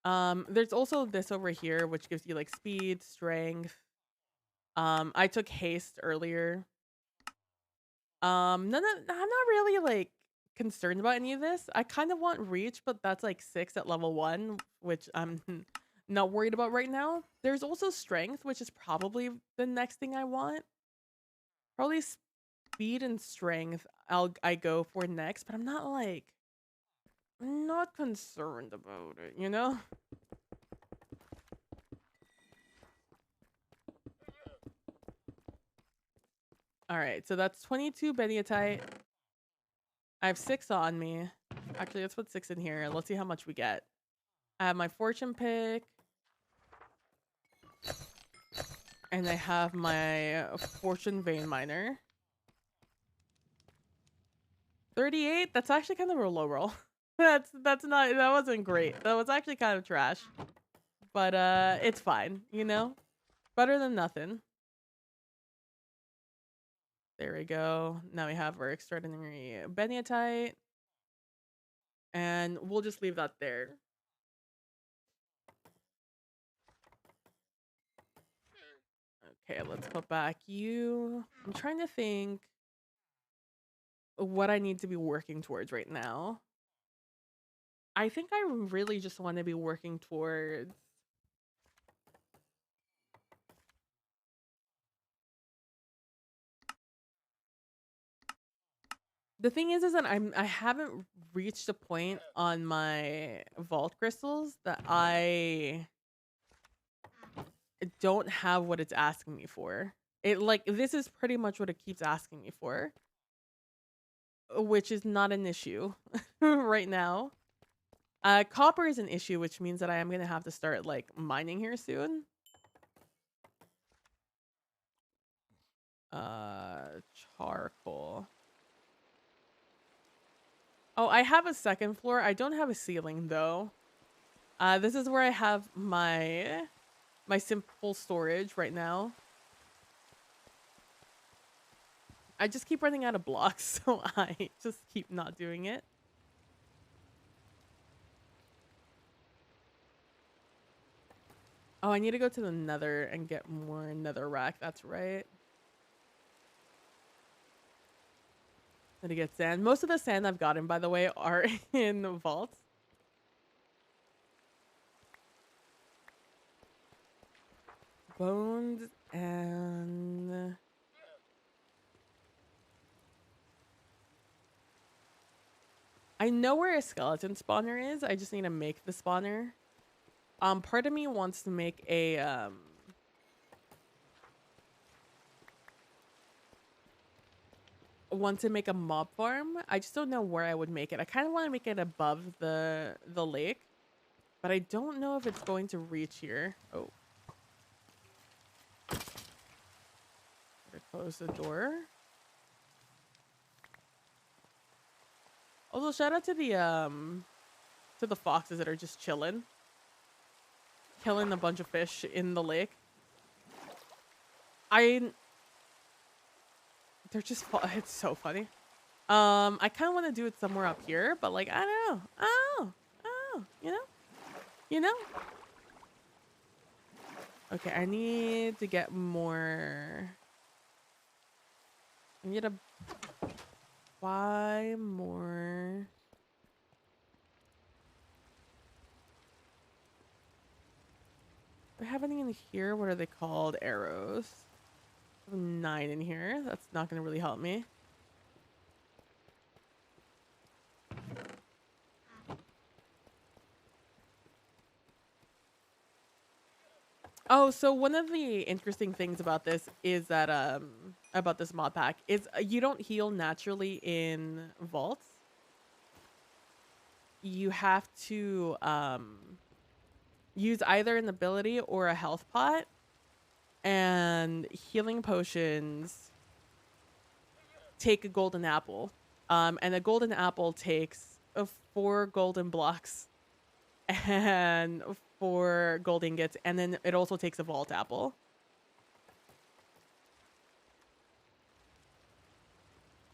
There's also this over here, which gives you like speed, strength. I took haste earlier. I'm not really like concerned about any of this. I kind of want reach, but that's like 6 at level 1, which I'm not worried about right now. There's also strength, which is probably the next thing I want. Probably speed and strength I go for next, but I'm not concerned about it, you know? All right, so that's 22 Beniatite. I have 6 on me. Actually, let's put 6 in here. Let's see how much we get. I have my fortune pick. And I have my fortune vein miner. 38? That's actually kind of a low roll. That wasn't great. That was actually kind of trash. But it's fine, you know? Better than nothing. There we go. Now we have our extraordinary Beniatite. And we'll just leave that there. Okay, let's put back you. I'm trying to think what I need to be working towards right now. I think I really just want to be working towards the thing is that I haven't reached a point on my vault crystals that I don't have what it's asking me for. This is pretty much what it keeps asking me for, which is not an issue right now. Copper is an issue, which means that I am gonna have to start like mining here soon. Charcoal. Oh, I have a second floor. I don't have a ceiling though. This is where I have my simple storage right now. I just keep running out of blocks, so I just keep not doing it. Oh, I need to go to the nether and get more nether rack. That's right. Need to get sand. Most of the sand I've gotten, by the way, are in the vaults. Bones and... I know where a skeleton spawner is. I just need to make the spawner. Part of me wants to make a, want to make a mob farm. I just don't know where I would make it. I kind of want to make it above the lake, but I don't know if it's going to reach here. Oh. Better close the door. Also, shout out to the foxes that are just chilling. Killing a bunch of fish in the lake. They're just, it's so funny. I kind of want to do it somewhere up here, but like, I don't know. Oh, you know? Okay, I need to get more. I need to buy more. Do I have anything in here? What are they called? Arrows. 9 in here. That's not going to really help me. Oh, so one of the interesting things about this is that about this mod pack is you don't heal naturally in vaults. You have to use either an ability or a health pot, and healing potions take a golden apple. And a golden apple takes 4 golden blocks and 4 gold ingots, and then it also takes a vault apple.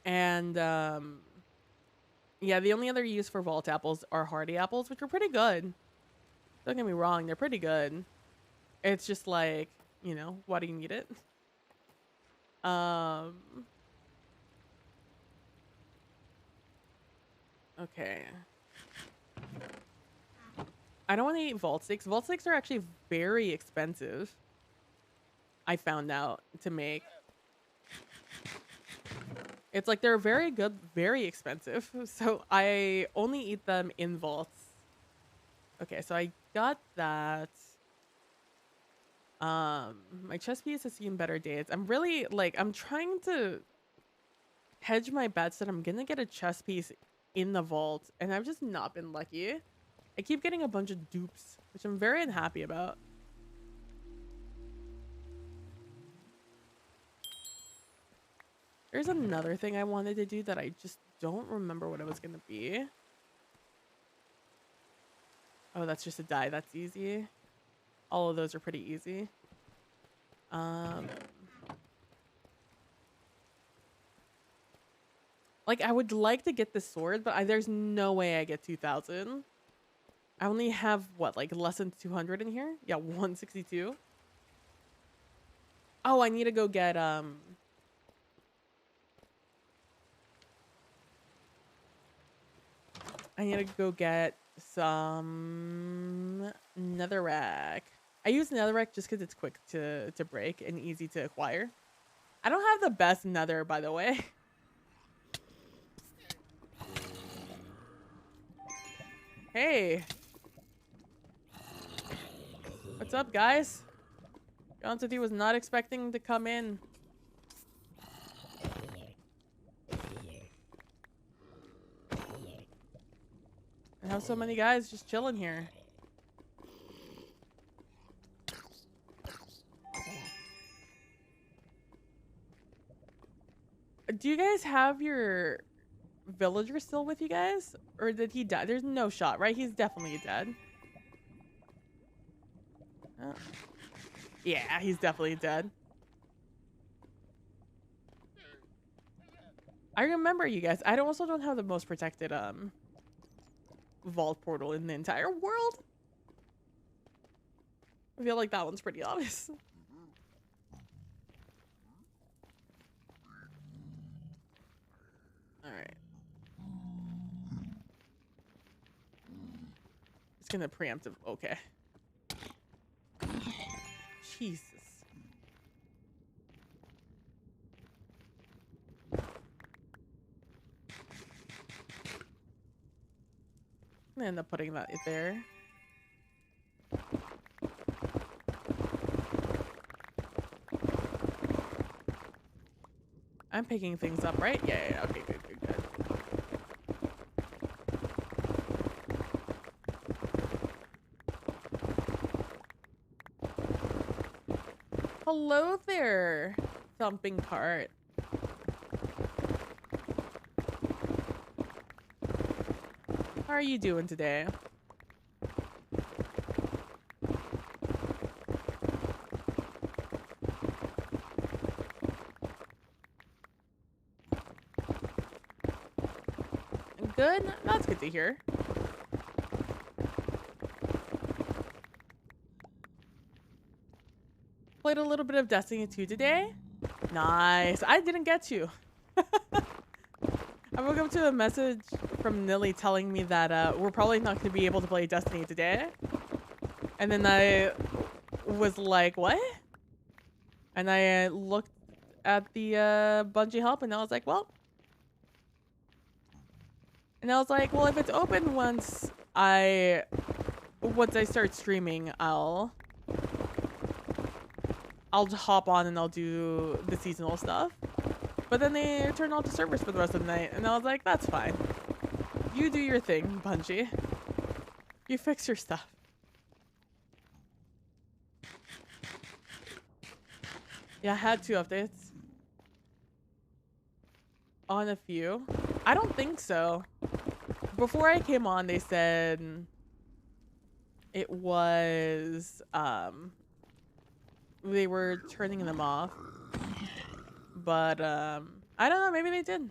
And yeah, the only other use for vault apples are hardy apples, which are pretty good. Don't get me wrong, they're pretty good. It's just like, you know, why do you need it? Okay. I don't want to eat vault steaks. Vault steaks are actually very expensive. I found out to make. It's like they're very good, very expensive. So I only eat them in vaults. Okay, so I got that. My chest piece has seen better days. I'm really like, I'm trying to hedge my bets that I'm gonna get a chest piece in the vault, and I've just not been lucky. I keep getting a bunch of dupes, which I'm very unhappy about. There's another thing I wanted to do that I just don't remember what it was gonna be. Oh, that's just a dye. That's easy. All of those are pretty easy. Like, I would like to get the sword, but there's no way I get 2,000. I only have, what, like less than 200 in here? Yeah, 162. Oh, I need to go get, I need to go get some netherrack. I use netherrack just because it's quick to break and easy to acquire. I don't have the best nether, by the way. Hey. What's up, guys? Johnson was not expecting to come in. I have so many guys just chilling here. Do you guys have your villager still with you guys? Or did he die? There's no shot, right? He's definitely dead. Oh. Yeah, he's definitely dead. I remember you guys. I also don't have the most protected vault portal in the entire world. I feel like that one's pretty obvious. All right. It's gonna preemptive. Okay. Jesus. I'm gonna end up putting that there. I'm picking things up, right? Yeah. Okay, good. Hello there, thumping cart. How are you doing today? Good? That's good to hear. Played a little bit of Destiny 2 today. Nice. I didn't get to. I woke up to a message from Nilly telling me that we're probably not going to be able to play Destiny today. And then I was like, what? And I looked at the Bungie help and I was like, well. And I was like, well, if it's open once I start streaming, I'll hop on and I'll do the seasonal stuff. But then they turned off the servers for the rest of the night, and I was like, that's fine. You do your thing, Bungie. You fix your stuff. Yeah, I had 2 updates. On a few. I don't think so. Before I came on, they said it was, they were turning them off. But, I don't know, maybe they did.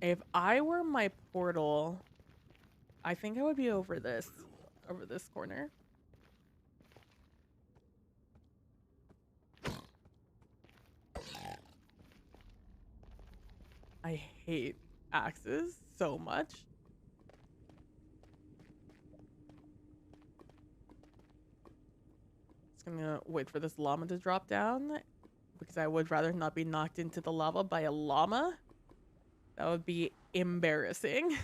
If I were my portal, I think I would be over this corner. I hate axes so much. I'm gonna wait for this llama to drop down because I would rather not be knocked into the lava by a llama. That would be embarrassing.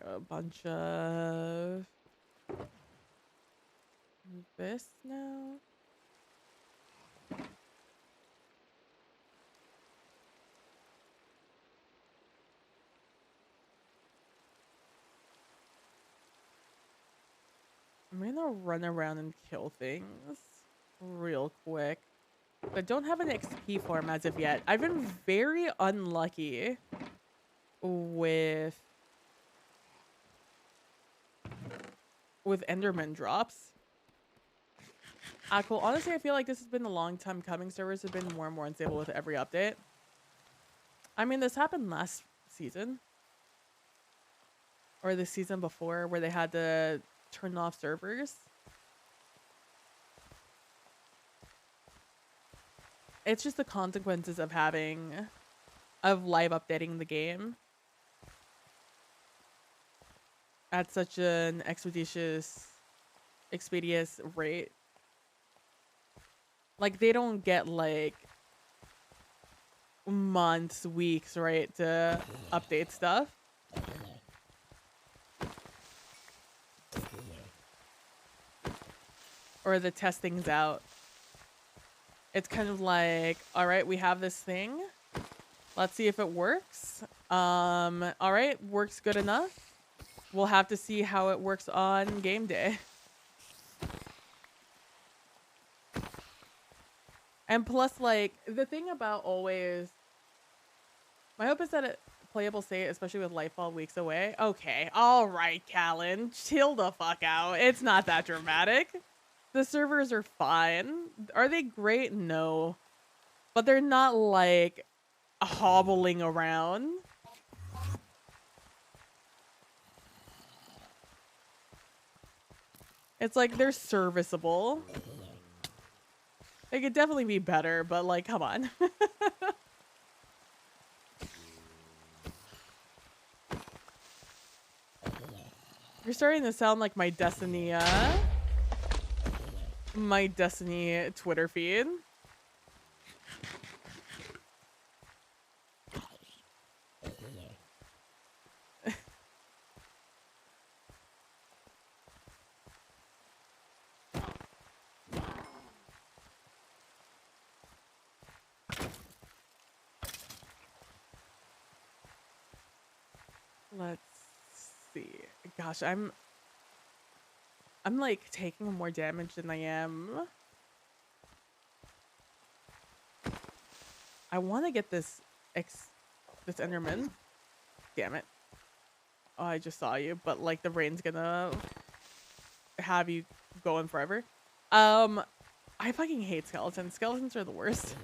Got a bunch of this now. I'm gonna run around and kill things real quick. But don't have an XP form as of yet. I've been very unlucky with Enderman drops. Cool. Honestly, I feel like this has been a long time coming. Servers have been more and more unstable with every update. I mean, this happened last season. Or the season before, where they had to turn off servers. It's just the consequences of live updating the game at such an expeditious rate. Like, they don't get like months, weeks, right, to update stuff. Or to test things out. It's kind of like, all right, we have this thing. Let's see if it works. All right, works good enough. We'll have to see how it works on game day. And plus, like, the thing about always, my hope is that it playable state, especially with Lightfall weeks away. Okay, all right, Callan, chill the fuck out. It's not that dramatic. The servers are fine. Are they great? No. But they're not, like, hobbling around. It's like they're serviceable. They could definitely be better, but, like, come on. You're starting to sound like my Destiny Twitter feed. Let's see. Gosh, I'm like taking more damage than I am. I want to get this Enderman. Damn it. Oh, I just saw you, but like the rain's gonna have you going forever. I fucking hate skeletons. Skeletons are the worst.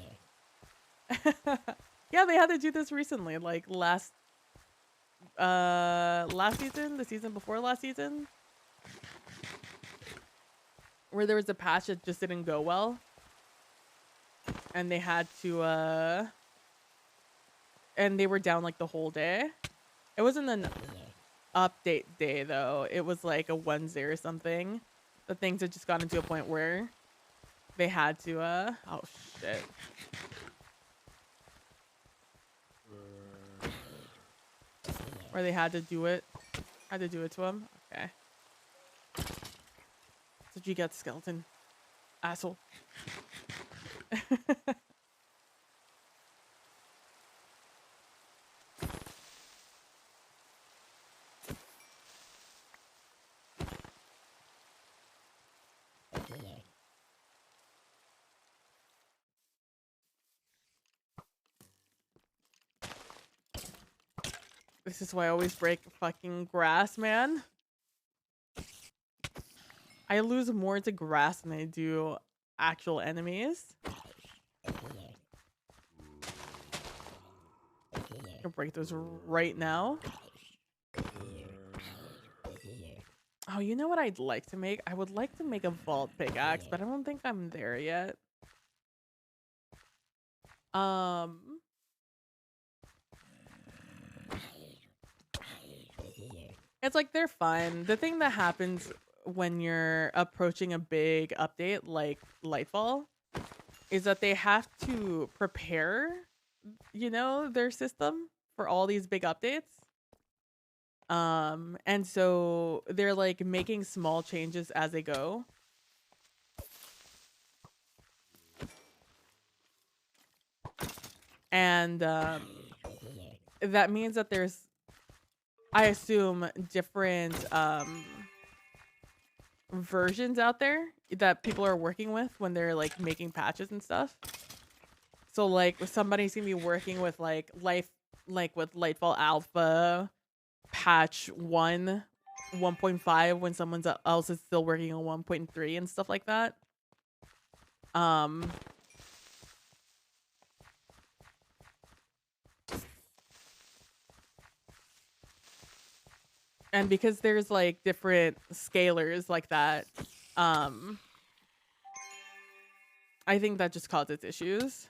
Yeah, they had to do this recently, like last season, the season before last season, where there was a patch that just didn't go well, and they had to and they were down like the whole day. It wasn't an update day though, it was like a Wednesday or something. The things had just gotten to a point where they had to oh shit. Or they had to do it to him. Okay. That's what you get, skeleton. Asshole. This is why I always break fucking grass, man. I lose more to grass than I do actual enemies. I can break those right now. Oh, you know what I'd like to make? I would like to make a vault pickaxe, but I don't think I'm there yet. It's like they're fine. The thing that happens when you're approaching a big update like Lightfall is that they have to prepare, you know, their system for all these big updates. And so they're like making small changes as they go. And that means that there's, I assume, different versions out there that people are working with when they're like making patches and stuff. So like somebody's gonna be working with like with Lightfall Alpha patch 1.5 when someone else is still working on 1.3 and stuff like that. And because there's like different scalars like that, I think that just causes issues.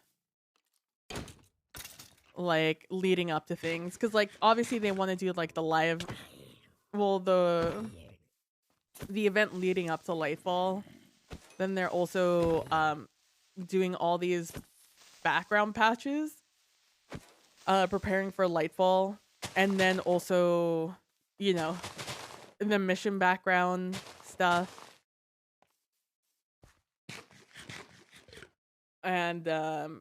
Like leading up to things, because like obviously they want to do like the live, well, the event leading up to Lightfall. Then they're also doing all these background patches, preparing for Lightfall, and then also, you know, the mission background stuff. and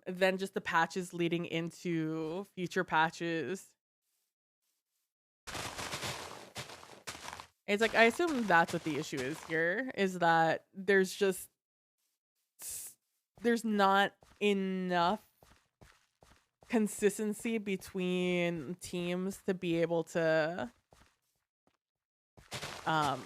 then just the patches leading into future patches. It's like I assume that's what the issue is here, is that there's not enough consistency between teams to be able to um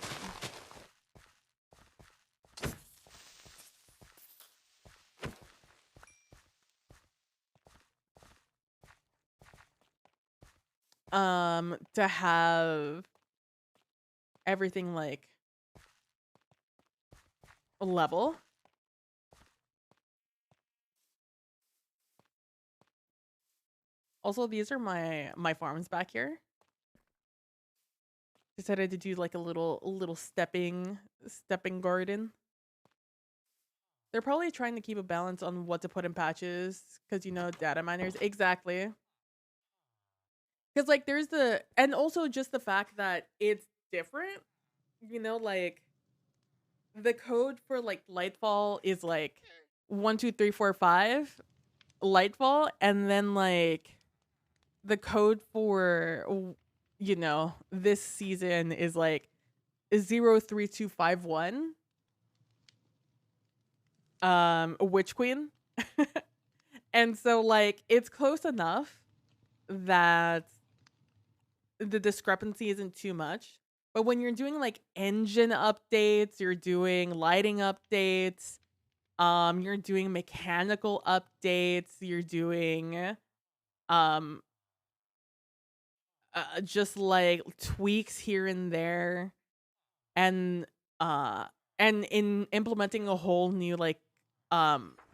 to have everything like level. Also, these are my farms back here. Decided to do like a little stepping garden. They're probably trying to keep a balance on what to put in patches because you know data miners exactly. Because like there's the and also just the fact that it's different. You know, like the code for like Lightfall is like 1, 2, 3, 4, 5 Lightfall, and then like the code for you know this season is like 03251 Witch Queen. And so like it's close enough that the discrepancy isn't too much. But when you're doing like engine updates, you're doing lighting updates, you're doing mechanical updates, you're doing um just like tweaks here and there, and uh and in implementing a whole new like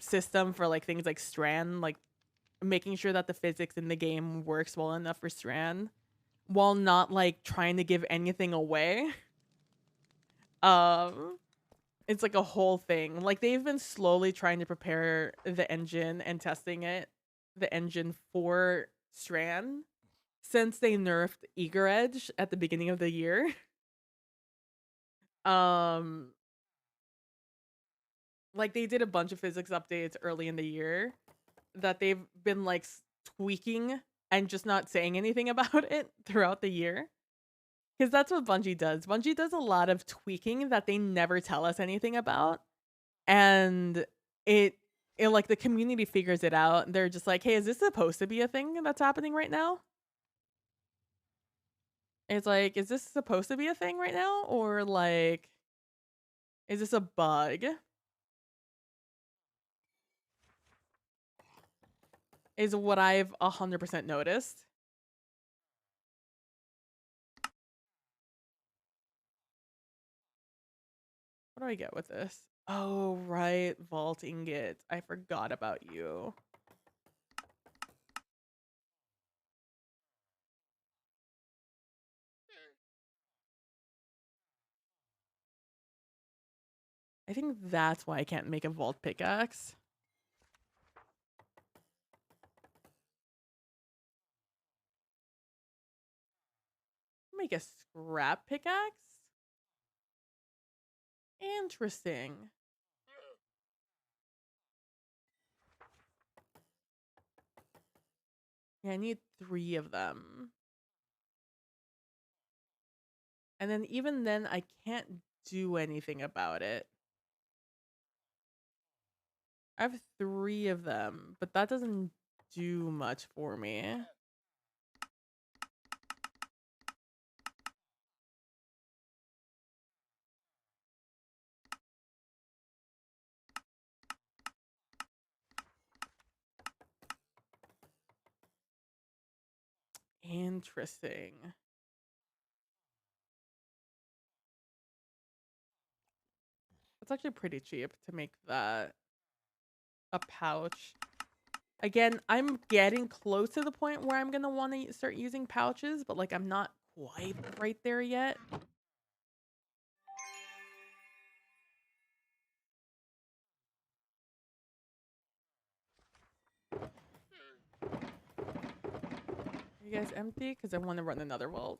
system for like things like Strand, like making sure that the physics in the game works well enough for Strand while not like trying to give anything away. um it's like a whole thing. Like they've been slowly trying to prepare the engine and testing the engine for Strand since they nerfed Eager Edge at the beginning of the year. um like they did a bunch of physics updates early in the year that they've been like tweaking and just not saying anything about it throughout the year. Because that's what Bungie does. Bungie does a lot of tweaking that they never tell us anything about. And it like the community figures it out. They're just like, hey, is this supposed to be a thing that's happening right now? It's like, is this supposed to be a thing right now? Or like, is this a bug? Is what I've 100% noticed. What do I get with this? Oh, right. Vault ingots. I forgot about you. I think that's why I can't make a vault pickaxe. Make a scrap pickaxe? Interesting. Yeah, I need 3 of them. And then even then, I can't do anything about it. I have 3 of them, but that doesn't do much for me. Interesting. It's actually pretty cheap to make that a pouch. Again, I'm getting close to the point where I'm gonna want to start using pouches, but like I'm not quite right there yet. Are you guys empty? Because I want to run another vault.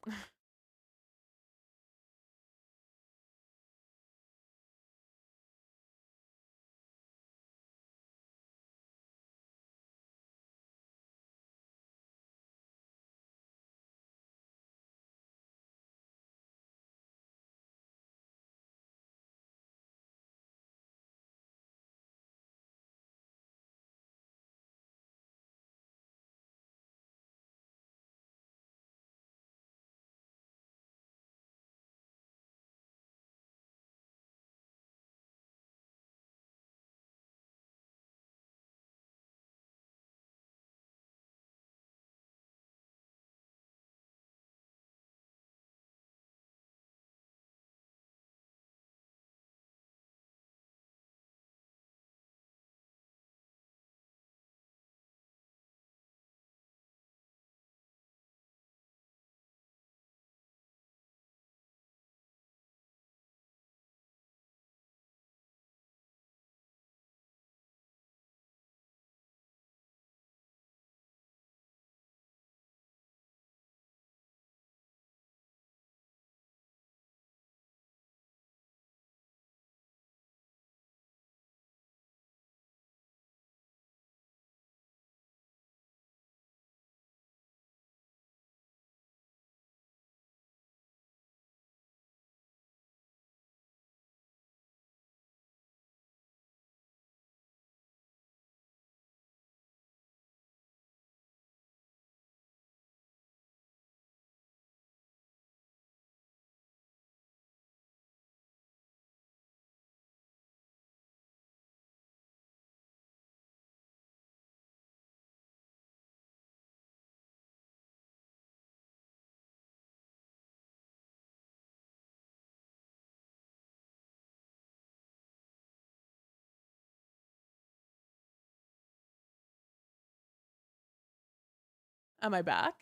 Am I back?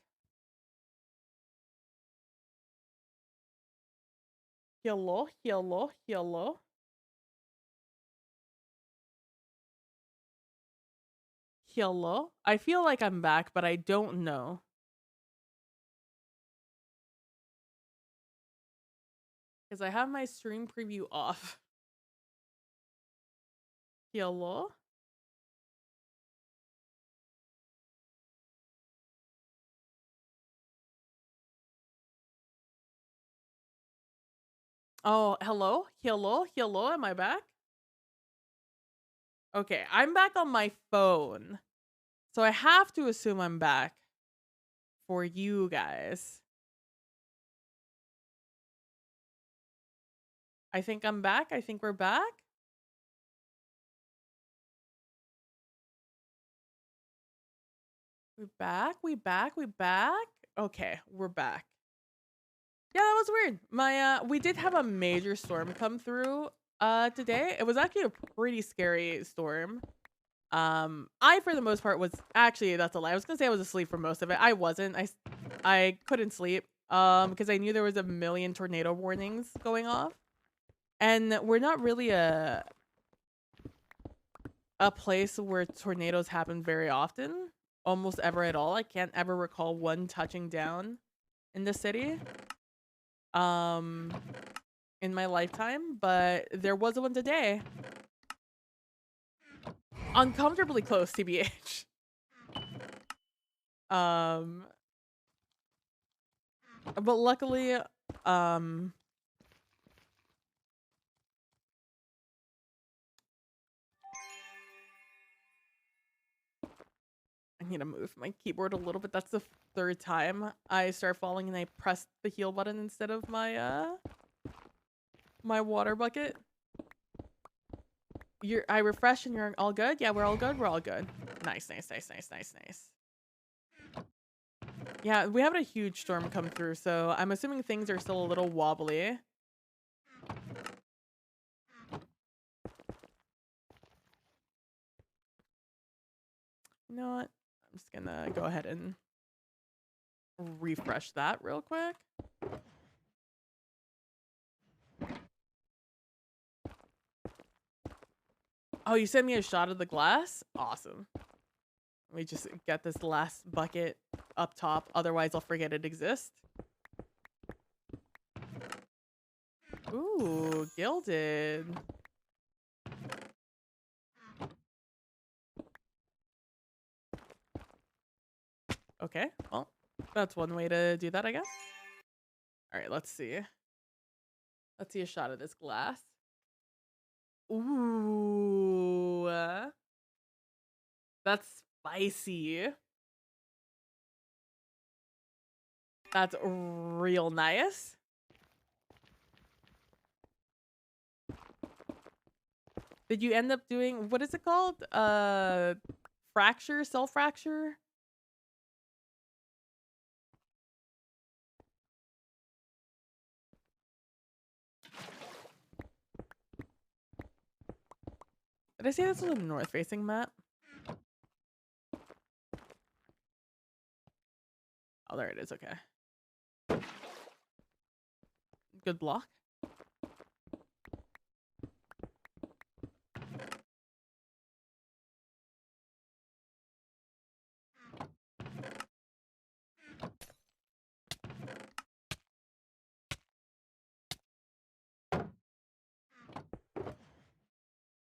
Hello, hello, hello. Hello? I feel like I'm back, but I don't know. Because I have my stream preview off. Hello? Oh, hello? Hello? Hello? Am I back? Okay, I'm back on my phone. So I have to assume I'm back for you guys. I think I'm back. I think we're back. We back. We back. We back. Okay, we're back. Yeah, that was weird. My we did have a major storm come through today. It was actually a pretty scary storm. I for the most part was actually that's a lie. I was gonna say I was asleep for most of it. I wasn't. I couldn't sleep because I knew there was a million tornado warnings going off, and we're not really a place where tornadoes happen very often, almost ever at all. I can't ever recall one touching down in the city um in my lifetime, but there was one today. Uncomfortably close, TBH. Um but luckily I need to move my keyboard a little bit. That's the third time I start falling and I pressed the heal button instead of my my water bucket. I refresh and you're all good? Yeah, we're all good. We're all good. Nice, nice, nice, nice, nice, nice. Yeah, we had a huge storm come through, so I'm assuming things are still a little wobbly. You know what? I'm just gonna go ahead and refresh that real quick. Oh, you sent me a shot of the glass? Awesome. Let me just get this last bucket up top, otherwise I'll forget it exists. Ooh, gilded. Okay, well, that's one way to do that, I guess. All right, let's see. Let's see a shot of this glass. Ooh, that's spicy. That's real nice. Did you end up doing, what is it called? Fracture, self fracture? Did I say this was a north facing map? Oh, there it is. Okay. Good block.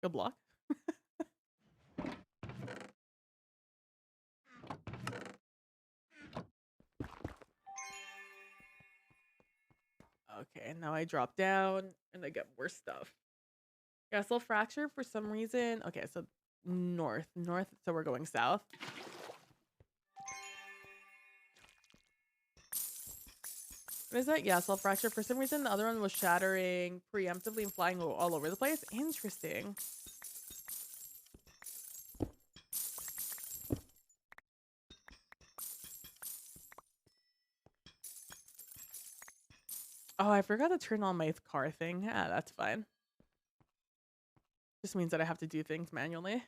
Good block. Okay, now I drop down and I get more stuff. Yeah, self fracture for some reason. Okay, so north, so we're going south. What is that? Yeah, self fracture. For some reason, the other one was shattering preemptively and flying all over the place. Interesting. Oh, I forgot to turn on my car thing. Yeah, that's fine. Just means that I have to do things manually.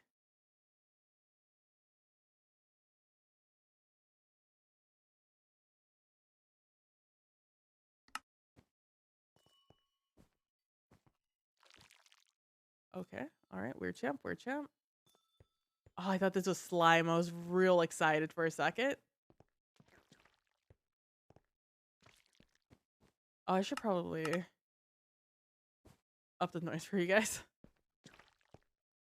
Okay. All right. Weird champ. Weird champ. Oh, I thought this was slime. I was real excited for a second. Oh, I should probably up the noise for you guys.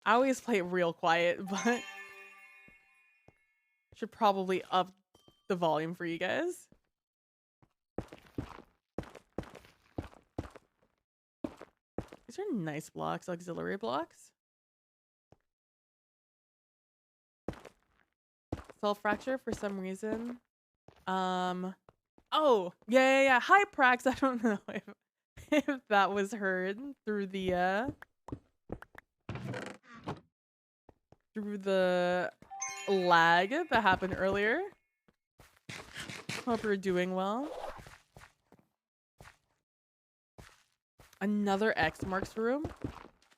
I always play it real quiet, but should probably up the volume for you guys. These are nice blocks, auxiliary blocks. Self-fracture for some reason. Oh, yeah. Hi, Prax. I don't know if that was heard through the lag that happened earlier. Hope you're doing well. Another X marks room.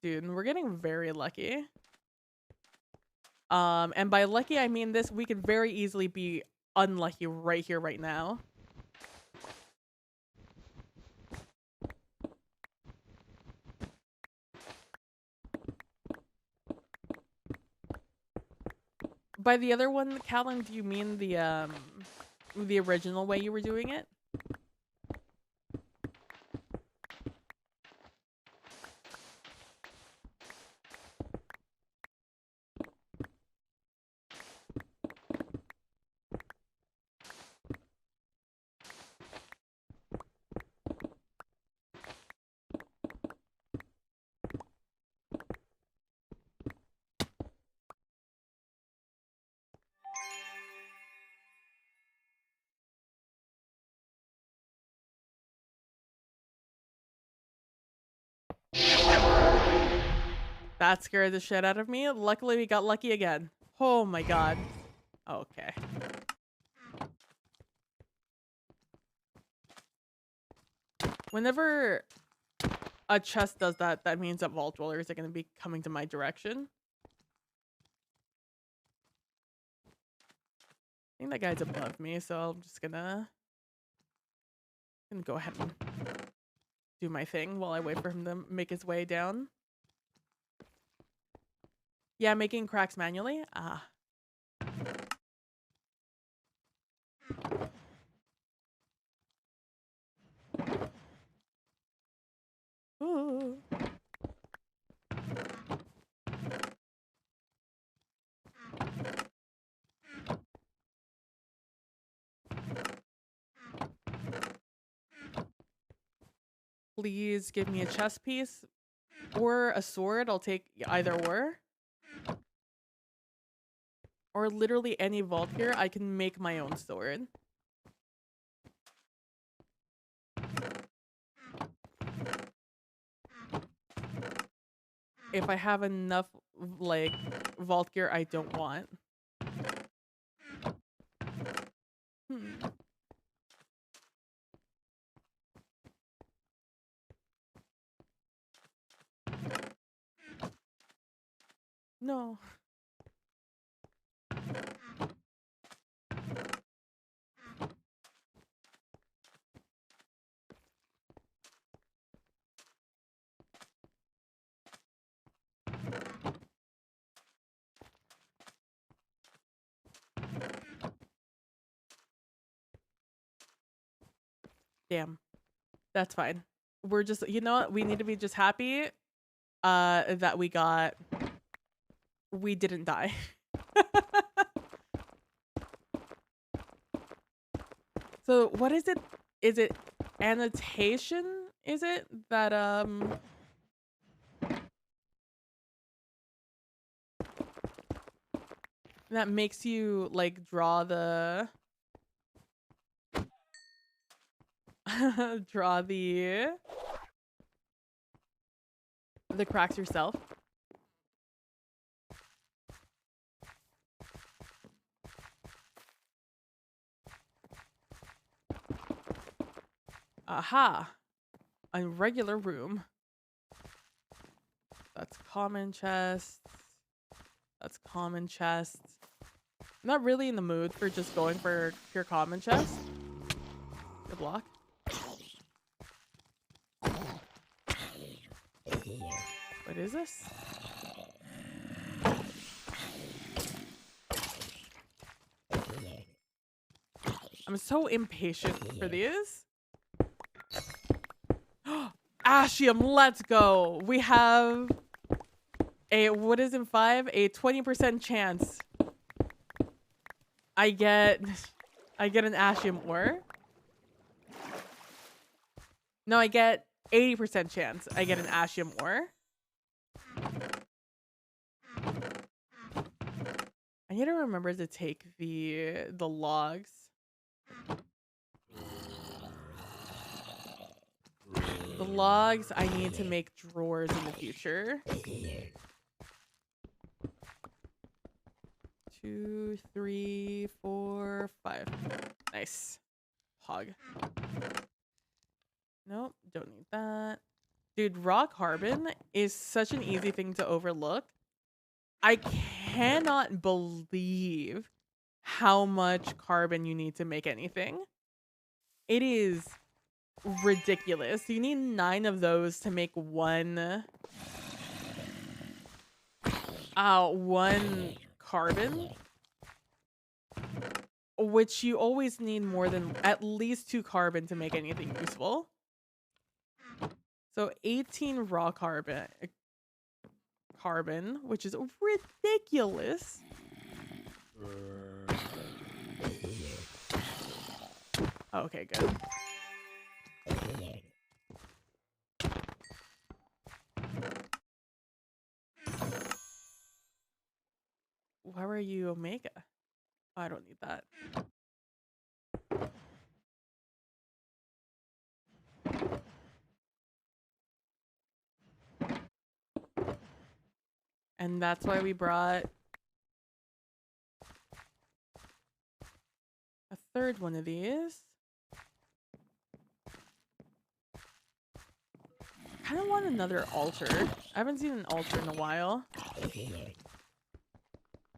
Dude, we're getting very lucky. And by lucky, I mean this, we could very easily be unlucky right here, right now. By the other one, Callum, do you mean the original way you were doing it? That scared the shit out of me. Luckily, we got lucky again. Oh my god. Okay. Whenever a chest does that, that means that vault dwellers are going to be coming to my direction. I think that guy's above me, so I'm just gonna go ahead and do my thing while I wait for him to make his way down. Yeah, making cracks manually? Ah. Ooh. Please give me a chest piece or a sword. I'll take either or. Or literally any vault here, I can make my own sword. If I have enough, like, vault gear I don't want. No. Damn. That's fine. We're just, you know what? We need to be just happy that we didn't die. So what is it? Is it annotation? Is it that that makes you like draw the draw the cracks yourself? Aha. A regular room. That's common chests. That's common chests. I'm not really in the mood for just going for pure common chests. Good block. What is this? I'm so impatient for these. Ashium, let's go. We have a, what is in 5? A 20% chance. I get an Ashium ore. No, I get 80% chance I get an Ashium ore. I need to remember to take the logs. The logs I need to make drawers in the future. 2, 3, 4, 5. Nice. Hog. Nope, don't need that. Dude, raw carbon is such an easy thing to overlook. I cannot believe how much carbon you need to make anything. It is ridiculous. You need 9 of those to make one carbon, which you always need more than at least 2 carbon to make anything useful. So 18 raw carbon, which is ridiculous. Okay, good. Why were you Omega? Oh, I don't need that. And that's why we brought a third one of these. I kind of want another altar. I haven't seen an altar in a while.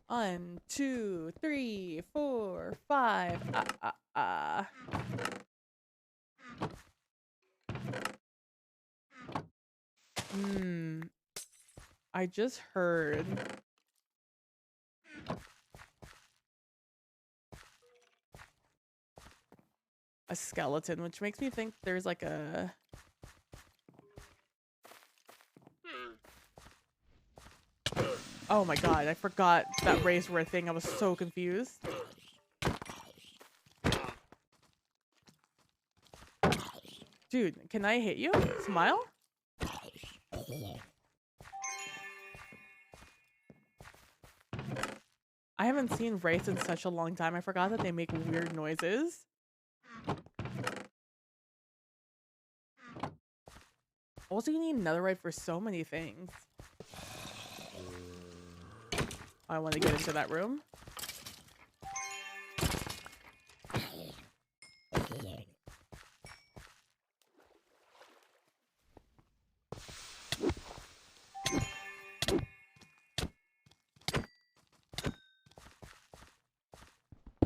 1, 2, 3, 4, 5. I just heard a skeleton, which makes me think there's like a... Oh my god, I forgot that rays were a thing. I was so confused. Dude, can I hit you? Smile? I haven't seen wraiths in such a long time. I forgot that they make weird noises. Also, you need netherite for so many things. I want to get into that room.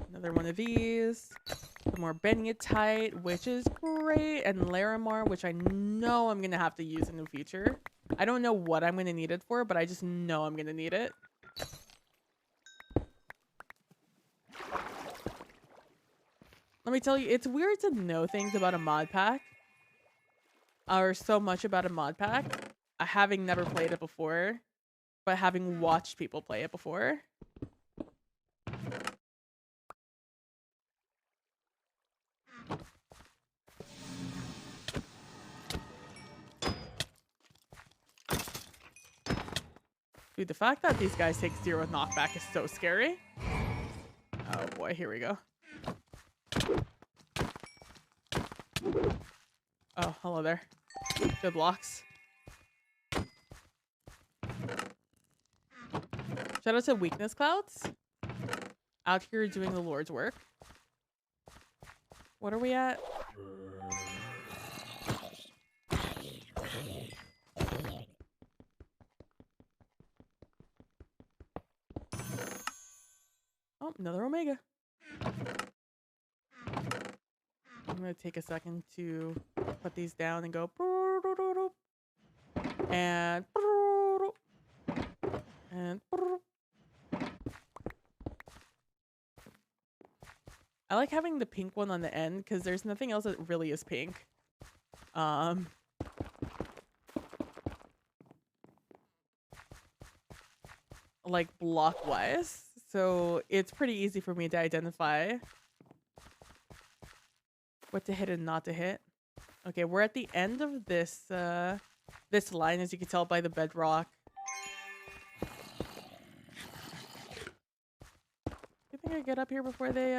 Another one of these. Some more beniatite, which is great. And larimar, which I know I'm going to have to use in the future. I don't know what I'm going to need it for, but I just know I'm going to need it. Let me tell you, it's weird to know things about a mod pack. Or so much about a mod pack. Having never played it before. But having watched people play it before. Dude, the fact that these guys take 0 knockback is so scary. Oh boy, here we go. Oh, hello there. Good blocks. Shout out to Weakness Clouds. Out here doing the Lord's work. What are we at? Oh, another Omega. I'm gonna take a second to put these down and go. And And I like having the pink one on the end because there's nothing else that really is pink. Like block wise. So it's pretty easy for me to identify what to hit and not to hit. Okay, we're at the end of this this line, as you can tell by the bedrock. You think I get up here before they